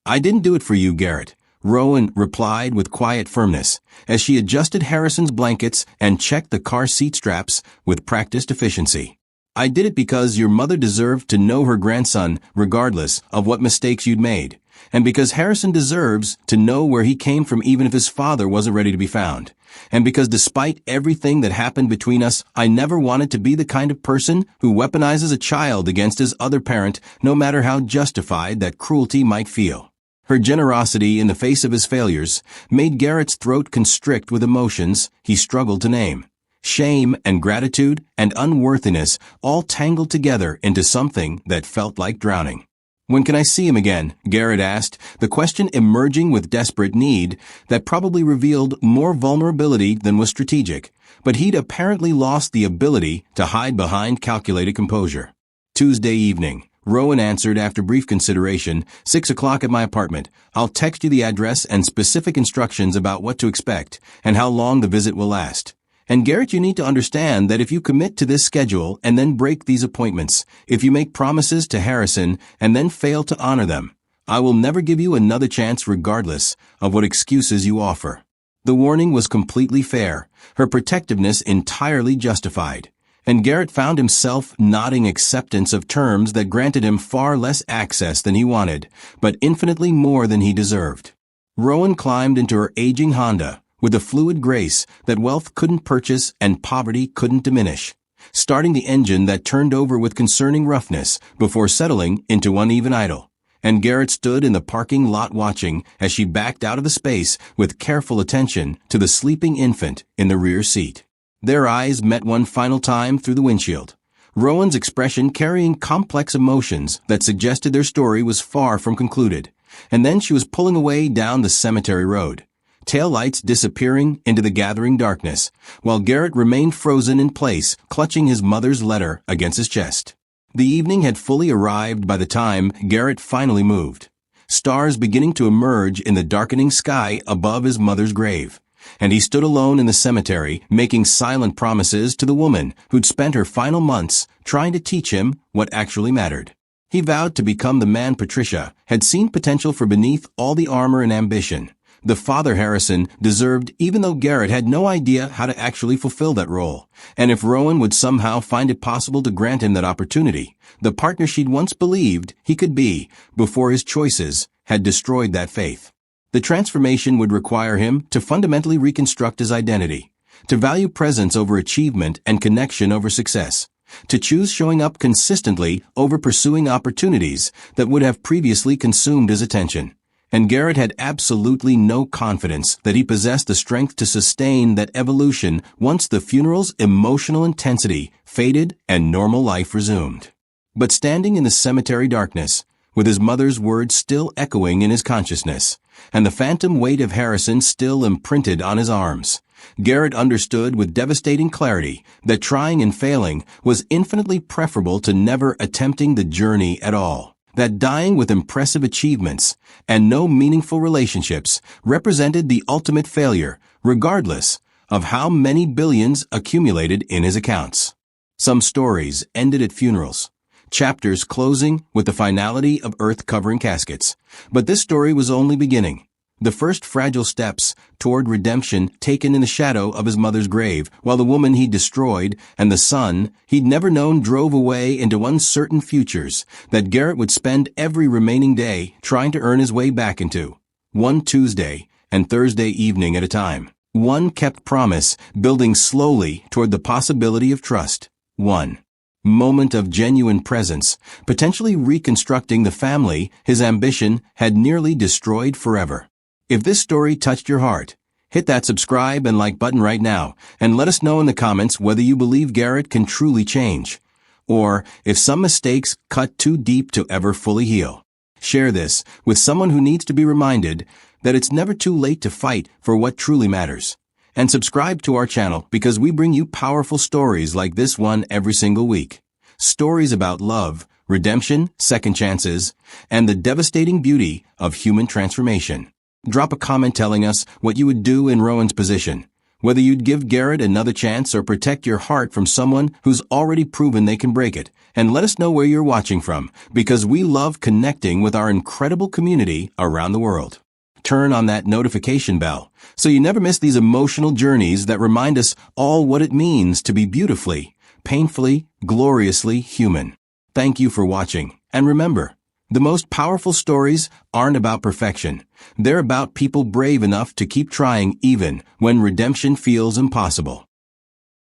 I didn't do it for you, Garrett, Rowan replied with quiet firmness as she adjusted Harrison's blankets and checked the car seat straps with practiced efficiency. I did it because your mother deserved to know her grandson regardless of what mistakes you'd made, and because Harrison deserves to know where he came from even if his father wasn't ready to be found, and because despite everything that happened between us, I never wanted to be the kind of person who weaponizes a child against his other parent, no matter how justified that cruelty might feel. Her generosity in the face of his failures made Garrett's throat constrict with emotions he struggled to name. Shame and gratitude and unworthiness all tangled together into something that felt like drowning. When can I see him again? Garrett asked, the question emerging with desperate need that probably revealed more vulnerability than was strategic, but he'd apparently lost the ability to hide behind calculated composure. Tuesday evening, Rowan answered after brief consideration, 6 o'clock at my apartment. I'll text you the address and specific instructions about what to expect and how long the visit will last. And Garrett, you need to understand that if you commit to this schedule and then break these appointments, if you make promises to Harrison and then fail to honor them, I will never give you another chance regardless of what excuses you offer. The warning was completely fair, her protectiveness entirely justified, and Garrett found himself nodding acceptance of terms that granted him far less access than he wanted, but infinitely more than he deserved. Rowan climbed into her aging Honda, with a fluid grace that wealth couldn't purchase and poverty couldn't diminish, starting the engine that turned over with concerning roughness before settling into uneven idle. And Garrett stood in the parking lot watching as she backed out of the space with careful attention to the sleeping infant in the rear seat. Their eyes met one final time through the windshield, Rowan's expression carrying complex emotions that suggested their story was far from concluded. And then she was pulling away down the cemetery road, taillights disappearing into the gathering darkness, while Garrett remained frozen in place, clutching his mother's letter against his chest. The evening had fully arrived by the time Garrett finally moved, stars beginning to emerge in the darkening sky above his mother's grave, and he stood alone in the cemetery, making silent promises to the woman who'd spent her final months trying to teach him what actually mattered. He vowed to become the man Patricia had seen potential for beneath all the armor and ambition, the father Harrison deserved, even though Garrett had no idea how to actually fulfill that role. And if Rowan would somehow find it possible to grant him that opportunity, the partner she'd once believed he could be before his choices had destroyed that faith. The transformation would require him to fundamentally reconstruct his identity, to value presence over achievement and connection over success, to choose showing up consistently over pursuing opportunities that would have previously consumed his attention. And Garrett had absolutely no confidence that he possessed the strength to sustain that evolution once the funeral's emotional intensity faded and normal life resumed. But standing in the cemetery darkness, with his mother's words still echoing in his consciousness, and the phantom weight of Harrison still imprinted on his arms, Garrett understood with devastating clarity that trying and failing was infinitely preferable to never attempting the journey at all. That dying with impressive achievements and no meaningful relationships represented the ultimate failure, regardless of how many billions accumulated in his accounts. Some stories ended at funerals, chapters closing with the finality of earth-covering caskets. But this story was only beginning. The first fragile steps toward redemption taken in the shadow of his mother's grave, while the woman he'd destroyed and the son he'd never known drove away into uncertain futures that Garrett would spend every remaining day trying to earn his way back into, one Tuesday and Thursday evening at a time. One kept promise, building slowly toward the possibility of trust. One moment of genuine presence, potentially reconstructing the family his ambition had nearly destroyed forever. If this story touched your heart, hit that subscribe and like button right now, and let us know in the comments whether you believe Garrett can truly change, or if some mistakes cut too deep to ever fully heal. Share this with someone who needs to be reminded that it's never too late to fight for what truly matters. And subscribe to our channel because we bring you powerful stories like this one every single week. Stories about love, redemption, second chances, and the devastating beauty of human transformation. Drop a comment telling us what you would do in Rowan's position. whether you'd give Garrett another chance or protect your heart from someone who's already proven they can break it. And let us know where you're watching from, because we love connecting with our incredible community around the world. Turn on that notification bell so you never miss these emotional journeys that remind us all what it means to be beautifully, painfully, gloriously human. Thank you for watching, and remember, the most powerful stories aren't about perfection. They're about people brave enough to keep trying even when redemption feels impossible.